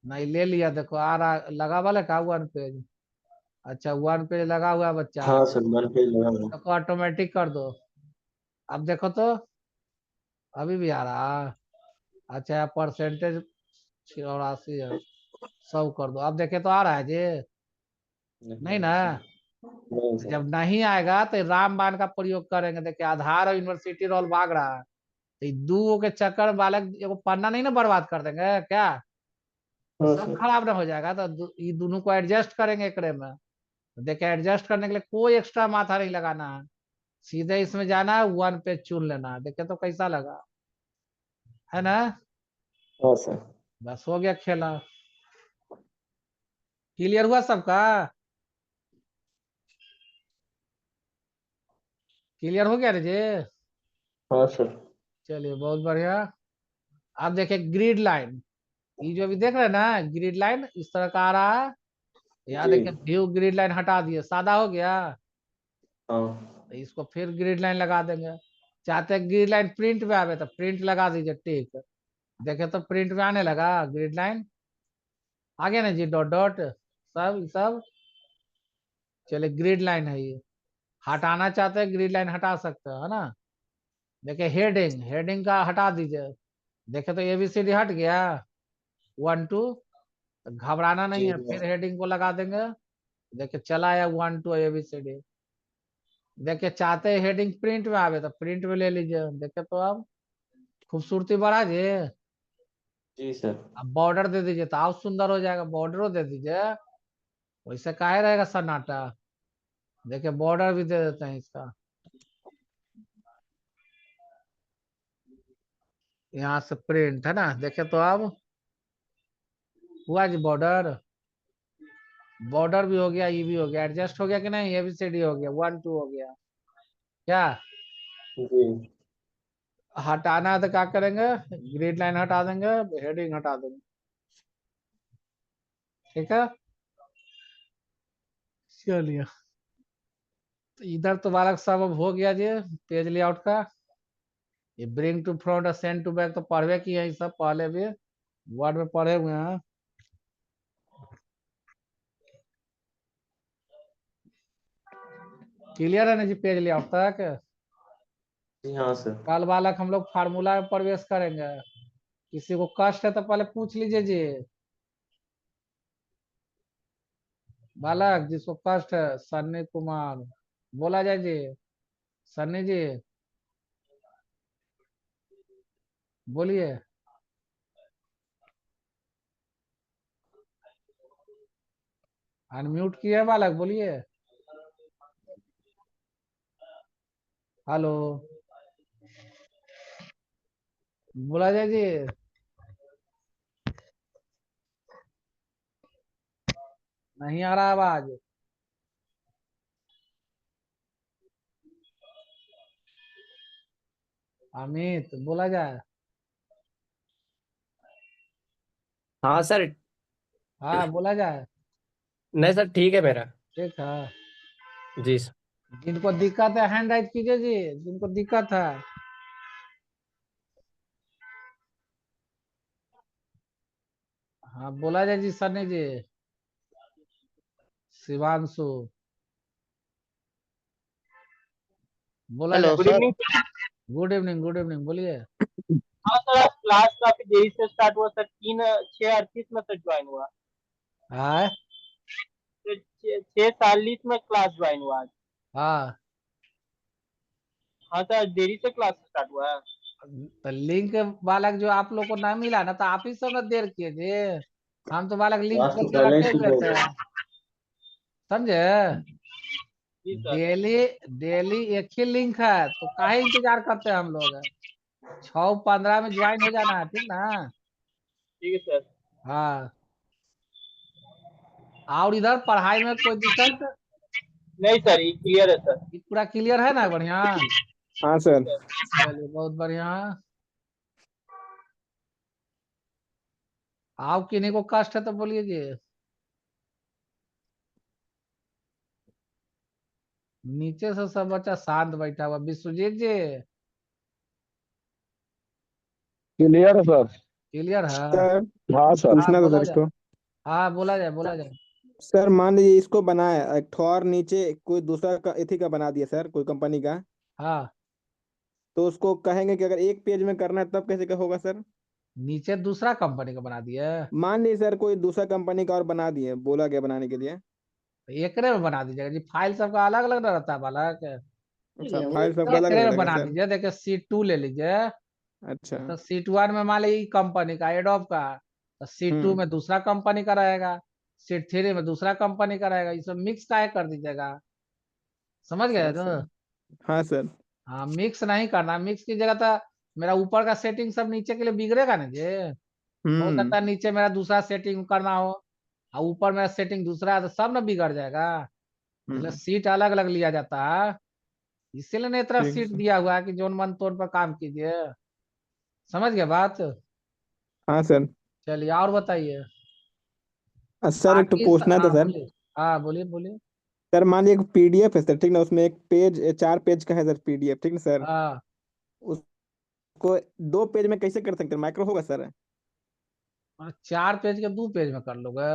नहीं ले लिया, देखो आ रहा, लगा वाले का वन पेज, अच्छा वन पेज लगा हुआ है बच्चा, हाँ सर वन पेज लगा हुआ। देखो ऑटोमेटिक कर दो। अब देखो तो अभी भी आ रहा, अच्छा परसेंटेज 84 है, 100 कर दो, अब देखे तो आ रहा है जी, नहीं ना। नहीं सर। जब नहीं आएगा तो रामबाण का प्रयोग करेंगे। देखिए आधार और यूनिवर्सिटी रोल भाग रहा है, तो ये दो के चक्कर में बालक एगो पन्ना नहीं ना बर्बाद कर देंगे क्या, हाँ सब सर। खराब ना हो जाएगा। तो ये दोनों को एडजस्ट करेंगे एकड़े में। तो देखिए एडजस्ट करने के लिए कोई एक्स्ट्रा माथा नहीं लगाना है, सीधे इसमें जाना है, वन पेज चुन लेना है। देखिए तो कैसा लगा, है ना। हाँ सर। बस हो गया खेला, क्लियर हुआ सबका, क्लियर हो गया रे जी। हाँ सर। चलिए बहुत बढ़िया। आप देखिए ग्रिड लाइन, ये जो अभी देख रहे हैं ना, ग्रिड लाइन इस तरह का आ रहा है। यहाँ जी देखिए व्यू ग्रिड लाइन हटा दिए, सादा हो गया, हाँ तो इसको फिर ग्रिड लाइन लगा देंगे। चाहते हैं ग्रिड लाइन प्रिंट में आवे तो प्रिंट लगा दीजिए, टिक। देखे तो प्रिंट में आने लगा ग्रिड लाइन, आ गया ना जी, डॉट डॉट सब। चलिए ग्रिड लाइन है ये, हटाना चाहते हैं ग्रिड लाइन हटा सकते हो, है ना। देखिए हेडिंग, हेडिंग का हटा दीजिए, देखे तो एबीसीडी हट गया, 1 2, घबराना नहीं जी है, फिर हेडिंग को लगा देंगे। देखिए चला आया 1 2 एबीसीडी। देखिए चाहते हैं हेडिंग प्रिंट में आवे तो प्रिंट में ले लीजिए। देखिए तो अब खूबसूरती बढ़ा जी। जी सर। अब बॉर्डर दे दीजिए तो और सुंदर हो जाएगा, बॉर्डर दे दीजिए, वैसे काहे रहेगा सन्नाटा। देखिए बॉर्डर भी दे देते हैं इसका, यहाँ से प्रिंट, है ना। देखे तो अब हुआ जी बॉर्डर, बॉर्डर भी हो गया, ये भी हो गया, एडजस्ट हो गया कि नहीं, एबीसीडी हो गया, 1 2 हो गया, क्या। जी हटाना है तो क्या करेंगे, ग्रिड लाइन हटा देंगे, हेडिंग हटा देंगे, ठीक है। चलिए, तो इधर तो बालक सब अब हो गया जी, पेज लेआउट का। ये ब्रिंग टू फ्रंट और सेंड टू बैक तो पढ़वे किए हैं, ये सब पहले भी वर्ड में पढ़े हुए हैं। क्लियर है ना जी पेज लेआउट तक। जी हाँ सर। कल बालक हम लोग फार्मूला में प्रवेश करेंगे, किसी को कष्ट है तो पहले पूछ लीजिए जी। बालक जिसको कष्ट है, सन्नी कुमार, बोला जाए जी। सन्नी जी बोलिए। अनम्यूट किए है बालक, बोलिए। हेलो, बोला जाए जी। नहीं आ रहा आवाज। अमित बोला जाए। हाँ सर। हाँ बोला जाए। नहीं सर, ठीक है मेरा। ठीक है। जी सर। जिनको दिक्कत है हैंड राइट कीजिए जी, जिनको दिक्कत है। हाँ बोला जाए जी सन्नी जी। शिवांशु बोला हेलो जाए। Good evening. Good evening, good evening, बोलिए। हाँ सर, क्लास काफी देरी से स्टार्ट हुआ सर, 3:38 में सर ज्वाइन हुआ। हाँ 6:40 में क्लास ज्वाइन हुआ आज। हाँ, हाँ सर, देरी से क्लास स्टार्ट हुआ है। तो लिंक बालक जो आप लोग को ना मिला ना, तो आप ही सब ना देर किए थे। हम तो बालक लिंक क्लास खोल तो के पहले ही रखे शुरू हुए हो थे, गया। समझे। जी सर। डेली डेली एक ही लिंक है, तो काहे इंतजार करते हैं हम लोग। 6:15 में ज्वाइन हो जाना है, ठीक ना। ठीक है सर। हाँ, और इधर पढ़ाई में कोई दिक्कत। नहीं सर, ये क्लियर है सर। ये पूरा क्लियर है ना, बढ़िया। हाँ जी सर। सर। चलिए बहुत बढ़िया। आप किन्हीं को कष्ट है तो बोलिए जी। नीचे से सब बच्चा शांत बैठा हुआ। विश्वजीत जी क्लियर है सर। क्लियर है। सर हाँ सर, हाँ पूछना था बोला सर जाए। इसको। हाँ बोला जाए, बोला जाए। सर मान लीजिए इसको बनाया एक ठो और नीचे कोई दूसरा का इथी का बना दिया सर, कोई कंपनी का। हाँ, तो उसको कहेंगे कि अगर एक पेज में करना है तब कैसे का होगा सर। नीचे दूसरा कंपनी का बना दिए, मान लीजिए सर कोई दूसरा कंपनी का और बना दिए, बोला गया बनाने के लिए। तो एकरे में बना दीजिएगा जी। फाइल सबका अलग अलग ना रहता है बालक। अच्छा, फाइल सबका अलग एकरे अलग में रहेगा बना सर। दीजिए। देखिए C2 ले लीजिए, अच्छा। तो C1 में मान लीजिए कंपनी का एडोब का, तो C2 हम्म। में दूसरा कंपनी का रहेगा, C3 में दूसरा कंपनी का रहेगा। ये सब मिक्स काहे कर दीजिएगा, समझ गए अच्छा तो। सर। हाँ सर। हाँ, मिक्स नहीं करना। मिक्स की जगह तो मेरा ऊपर का सेटिंग सब नीचे के लिए बिगड़ेगा ना जी। हो हम्म। सकता है नीचे मेरा दूसरा सेटिंग करना हो, और ऊपर मेरा सेटिंग दूसरा है, तो सब ना बिगड़ जाएगा। इसलिए हम्म। सीट अलग अलग लिया जाता है। इसीलिए नहीं तरफ ठीक है सीट सर। दिया हुआ है कि जोन मन तोन पर काम कीजिए। समझ गए बात। हाँ सर। चलिए और बताइए। सर एक तो बाकी पूछना था हाँ सर। बोलिए। हाँ बोलिए बोलिए। सर मान लीजिए एक पीडीएफ है सर, ठीक ना, उसमें एक पेज 4 पेज का है सर पीडीएफ, ठीक ना सर। हाँ, उसको 2 पेज में कैसे कर सकते हैं, माइक्रो होगा सर। और 4 पेज के 2 पेज में कर लोगे।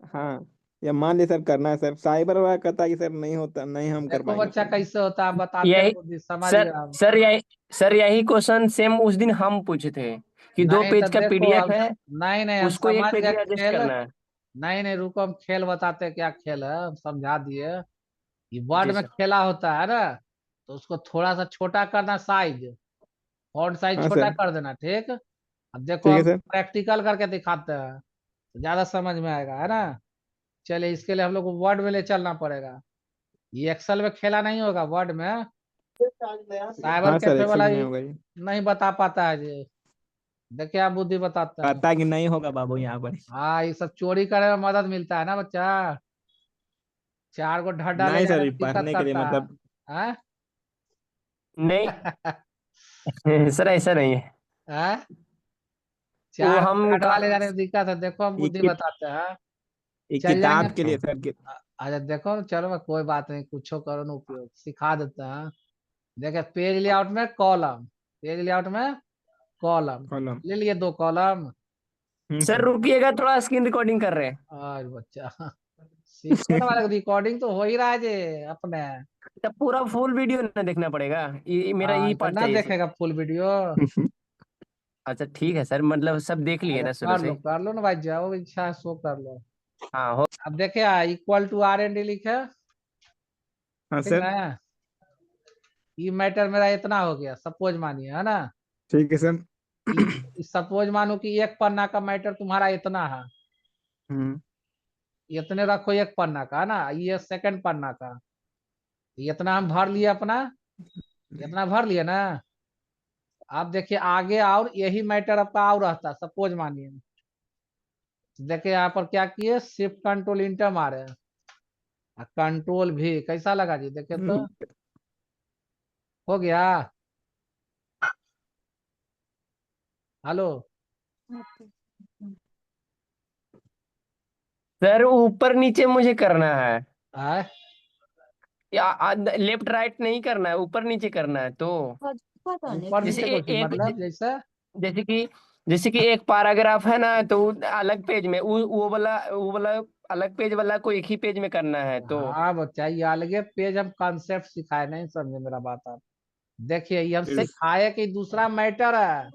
हाँ। या मान लीजिए सर करना है सर, साइबर वाला कहता है कि सर नहीं होता, नहीं हम कर देखो पाएंगे बच्चा सर। कैसे होता है, बताते हैं यही बुद्धि, समझ गए सर हम। सर यही सर यही क्वेश्चन सेम उस दिन हम पूछे थे कि दो नहीं तो पेज का देखो पीडीएफ अब, है, नहीं नहीं हम उसको एक समझ पेज गए में एडजस्ट खेल। करना है। नहीं नहीं रुको, हम खेल बताते हैं क्या खेल है, हम समझा दिए। ये वर्ड जी में सर। खेला होता है ना, तो उसको थोड़ा सा छोटा करना, साइज, फॉन्ट साइज हाँ छोटा सर। कर देना, ठीक। अब देखो ठीक है हम सर। प्रैक्टिकल करके दिखाते हैं, तो ज्यादा समझ में आएगा, है ना। चलिए इसके लिए हम लोग को वर्ड में ले चलना पड़ेगा। ये एक्सेल में खेला नहीं होगा, वर्ड में। साइबर हाँ सर, कैफे एक्सेल वाला में नहीं ही होगा ये। नहीं बता पाता है जी। देखिए आप बुद्धि बताते हैं। पता कि नहीं होगा बाबू यहाँ पर। हाँ, ये सब चोरी करे में मदद मिलता है ना बच्चा। 4 गो ढड्डा ले नहीं सर, जाने ये में दिक्कत पढ़ने के लिए करता मतलब। है। नहीं। सर ऐसा नहीं है। हाँ? वो 4 मिनट हम वाले जाने में दिक्कत है, देखो हम एक बुद्धि कि, बताते हैं। एक चल जाएंगे। किताब के लिए सर अच्छा देखो, चलो मैं कोई बात नहीं, कुछ करो ना, उपयोग सिखा देते हैं। देखे पेज लेआउट में कॉलम, पेज लेआउट में कॉलम, कॉलम। ले लिए 2 कॉलम। Sir sir. रुकिएगा, थोड़ा स्क्रीन रिकॉर्डिंग कर रहे हैं। और बच्चा सीखने वाला रिकॉर्डिंग तो हो ही रहा है जे अपने। तब पूरा फुल वीडियो ना देखना पड़ेगा, ये मेरा हाँ ये तो पार्ट ना चाहिए सर। देखेगा फुल वीडियो। अच्छा ठीक है सर, मतलब सब देख लिए अच्छा ना शुरू से। कर लो ना भाई, जाओ इच्छा है सो कर लो। हाँ हो। अब देखे इक्वल टू R&D लिखे, हाँ ठीक सर। ना। ये मैटर मेरा इतना हो गया, सपोज मानिए, है ना। ठीक है सर। सपोज मानो कि एक पन्ना का मैटर तुम्हारा इतना है, हम्म। इतने रखो एक पन्ना का, है ना। ये सेकंड पन्ना का, इतना हम भर लिए अपना, इतना भर लिए ना। आप देखिए आगे और यही मैटर आपका और रहता, सपोज मानिए। देखिए यहाँ पर क्या किए, शिफ्ट कंट्रोल इंटर मारे, कंट्रोल भी कैसा लगा जी, देखिए तो हो गया। हेलो। सर ऊपर नीचे मुझे करना है, आए या लेफ्ट राइट नहीं करना है, ऊपर नीचे करना है तो। ऊपर जैसे नीचे कुछ एक, मतलब जैसे। जैसे कि जैसे कि एक पैराग्राफ है ना, तो अलग पेज में वो वाला अलग पेज वाला को एक ही पेज में करना है तो। हाँ बच्चा, ये अलगे पेज हम कॉन्सेप्ट सिखाए, नहीं समझे मेरा बात आप। देखिए ये हम सर सिखाए कि दूसरा मैटर है,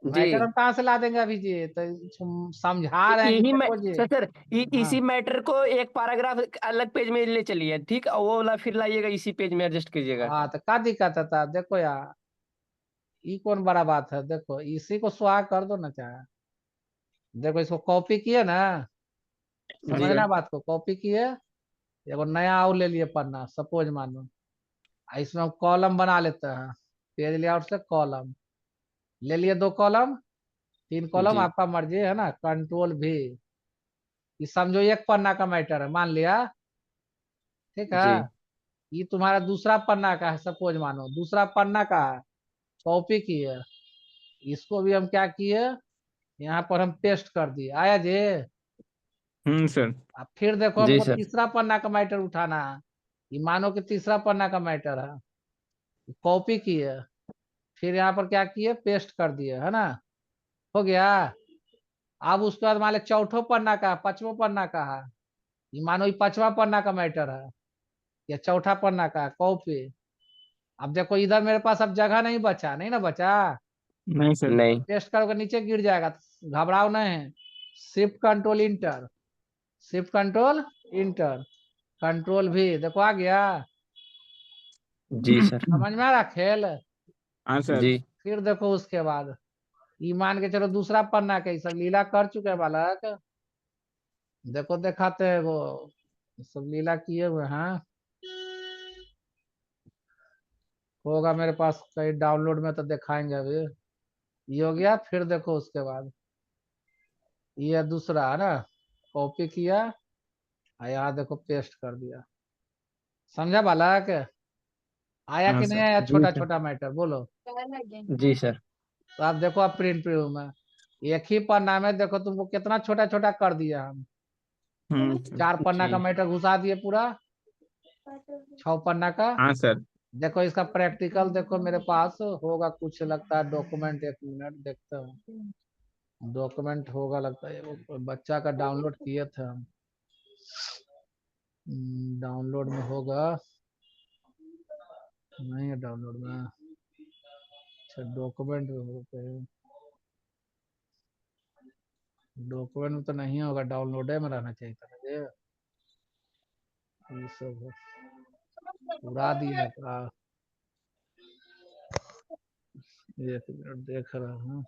जी, मैटर हम कहाँ से ला देंगे अभी जी, तो समझा रहे हैं कि यही मैं देखो जी। सर हाँ इसी मैटर को एक पैराग्राफ अलग पेज में ले चलिए, ठीक, और वो वाला फिर लाइएगा इसी पेज में एडजस्ट कीजिएगा। हाँ, तो क्या दिक्कत है, था देखो यार, ये कौन बड़ा बात है, देखो इसी को सुहा कर दो ना चाहे। देखो इसको कॉपी किए ना, जी समझना बात को, कॉपी किए, एगो नया और ले लिए पन्ना, सपोज मानो। इसमें हम कॉलम बना लेते हैं, पेज लेआउट से कॉलम ले लिए, 2 कॉलम, 3 कॉलम, जी आपका मर्जी है ना, कंट्रोल भी। ये समझो एक पन्ना का मैटर है, मान लिया, ठीक है। जी ये तुम्हारा दूसरा पन्ना का है, सपोज मानो दूसरा पन्ना का है, कॉपी किए, इसको भी हम क्या किए, यहाँ पर हम पेस्ट कर दिए, आया जी। सर। अब फिर देखो जी हमको सर तीसरा पन्ना का मैटर उठाना है, ये मानो कि तीसरा पन्ना का मैटर है, कॉपी किए, फिर यहाँ पर क्या किए, पेस्ट कर दिए, है ना, हो गया। अब उसके बाद मान लो चौथो पन्ना का, 5वां पन्ना का है, ये मानो ये 5वां पन्ना का मैटर है, या चौथा पन्ना का कॉपी। अब देखो इधर मेरे पास अब जगह नहीं बचा, नहीं ना बचा, नहीं सर। नहीं। पेस्ट करोगे नीचे गिर जाएगा, तो घबराओ नहीं। Shift control inter, shift control inter, control भी, देखो आ गया। जी सर। समझ में आ रहा खेल। हाँ सर। जी फिर देखो उसके बाद, ये मान के चलो दूसरा पन्ना के, ये सब लीला कर चुके हैं बालक, देखो दिखाते हैं वो, सब लीला किए हुए हैं, होगा मेरे पास कहीं डाउनलोड में तो दिखाएंगे अभी। ये हो गया, फिर देखो उसके बाद, ये दूसरा है ना, कॉपी किया, और यहाँ देखो पेस्ट कर दिया, समझा बालक। आया हाँ कि नहीं सर। आया, जी छोटा सर। छोटा मैटर बोलो। जी सर। तो आप देखो, आप प्रिंट प्रीव्यू में एक ही पन्ना में देखो तुमको कितना छोटा छोटा कर दिया हम। 4 पन्ना का जी मैटर घुसा दिए पूरा, 6 पन्ना का। हाँ सर। देखो इसका प्रैक्टिकल देखो मेरे पास होगा कुछ, लगता है डॉक्यूमेंट, 1 मिनट देखता हूँ, डॉक्यूमेंट होगा लगता है, वो बच्चा का डाउनलोड किए थे हम। डाउनलोड में होगा, नहीं है डाउनलोड में। अच्छा डॉक्यूमेंट में होगा, डॉक्यूमेंट में तो नहीं होगा, डाउनलोड में रहना चाहिए था ये। ये सब उड़ा दिया था। 1 मिनट देख रहा हूँ।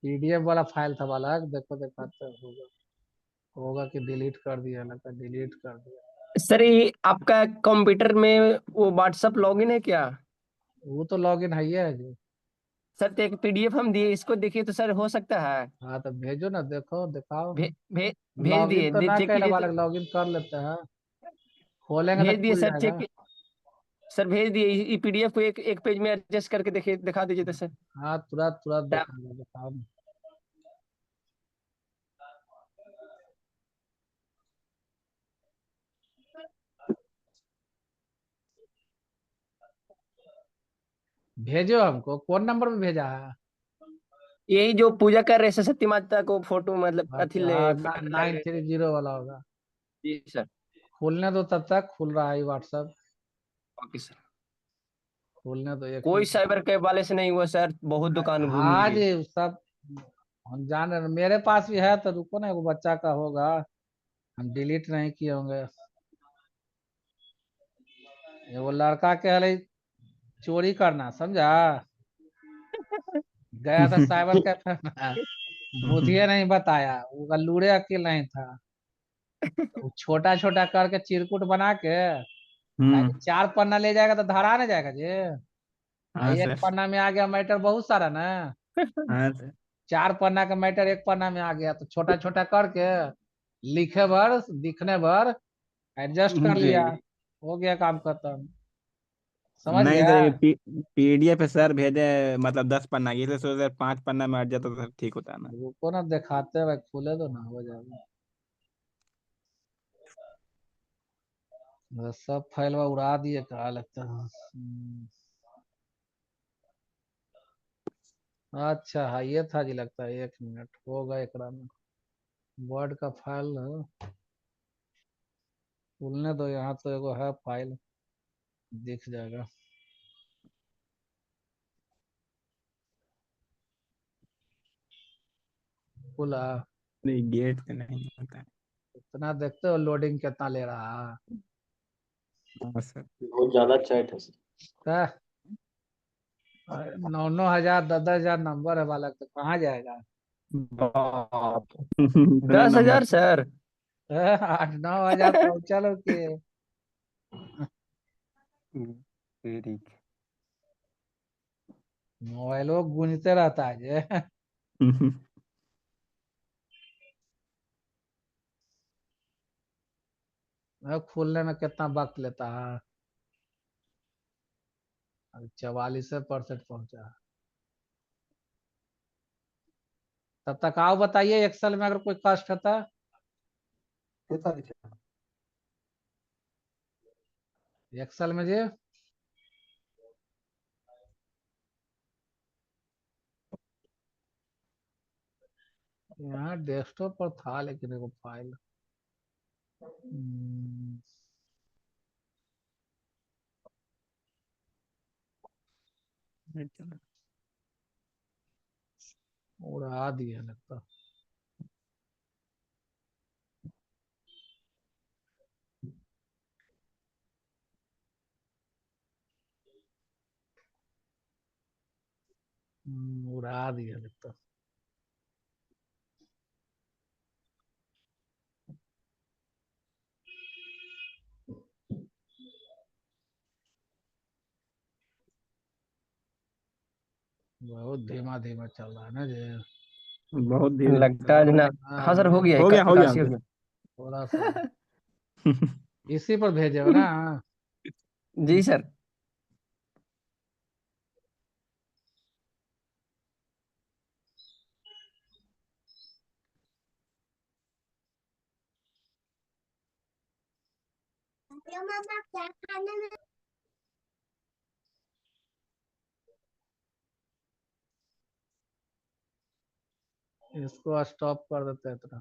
PDF वाला फाइल था वाला, देखो दिखाते हैं, होगा, होगा कि डिलीट कर दिया, लगता है डिलीट कर दिया। सर, ये आपका कंप्यूटर में वो व्हाट्सअप लॉगिन है क्या? वो तो लॉगिन है ही है जी। सर तो एक पीडीएफ हम दिए, इसको देखिए तो सर हो सकता है। हाँ तो भेजो ना, देखो दिखाओ। भे, भे, भेज लॉगिन दिए, तो ना चेक कैले कीजिए वाला, तो। लॉगिन कर लेते हैं। खोलेंगे भेज तो दिए खुल सर, जाएगा। चेक। सर भेज दिए, पीडीएफ को एक पेज में एडजस्ट करके देखिए, दिखा दीजिए तो सर। हाँ तुरंत तुरंत देखा बताओ। भेजो हमको, कौन नंबर पे भेजा है? यही जो पूजा कर रहे सती माता को फोटो, मतलब अथी अच्छा ले हाँ, बैनर लग रहे। 930 वाला होगा। जी सर। खोलने दो, तब तक खुल रहा है व्हाट्सएप। Okay sir. खोलने दो एक कोई मिनट। साइबर कैफ वाले से नहीं हुआ सर, बहुत दुकान घूम हाँ लिए। जी सब हम जान रहे हैं। मेरे पास भी है, तो रुको ना, वो बच्चा का होगा, हम डिलीट नहीं किए होंगे। ये वो लड़का के हले चोरी करना समझा, गया था साइबर कैफे में, बुधिया नहीं बताया, वो लूड़े अकेले नहीं था, तो छोटा छोटा करके चिरकुट बना के हम्म। 4 पन्ना ले जाएगा तो धरा नहीं जाएगा जी। हाँ एक सर। पन्ना में आ गया मैटर बहुत सारा ना, हाँ सर। 4 पन्ना का मैटर एक पन्ना में आ गया, तो छोटा छोटा करके लिखे भर दिखने भर एडजस्ट कर लिया, जी। हो गया काम खत्म। समझ नहीं गया। सर, ये पीडीएफ है सर, भेजे मतलब 10 पन्ना की, इसलिए सोच सर 5 पन्ना में अट जाता तो सर ठीक होता ना। रुको ना, दिखाते हैं भाई, खुले दो ना, हो जाएगा। बस सब फाइल उड़ा दिए, कहा लगता है। अच्छा हाँ, ये था जी, लगता है 1 मिनट होगा एकरा में। वर्ड का फाइल खुलने दो, यहाँ तो एगो है फाइल, दिख जाएगा। खुला। नहीं, गेट से नहीं होता है। इतना देखते हो लोडिंग कितना ले रहा है। हाँ सर। बहुत ज्यादा चैट है सर। क्या? 9-9 हजार 10-10 हजार नंबर है वाला, तो कहाँ जाएगा? बाप। इतना दस नंबर। हजार सर। 8-9 हजार पहुंचा लो के। तेरी। मोबाइलो गूंजते रहता है जे। खुलने में कितना वक्त लेता है? अभी 44% पहुंचा है। तब तक आओ, बताइए एक्सेल में अगर कोई कष्ट होता। एक्सेल में जी, यहाँ डेस्कटॉप पर था लेकिन एगो फाइल। उड़ा दिया लगता। उड़ा दिया लगता। बहुत धीमा धीमा चल रहा है ना जी। बहुत धीरे चल लगता रहा है ना। हाँ सर, हो गया, है। हो गया, हो गया इक्यासी हो सर। गया। थोड़ा सा इसी पर भेजे हो ना? जी सर। इसको स्टॉप कर देते हैं इतना।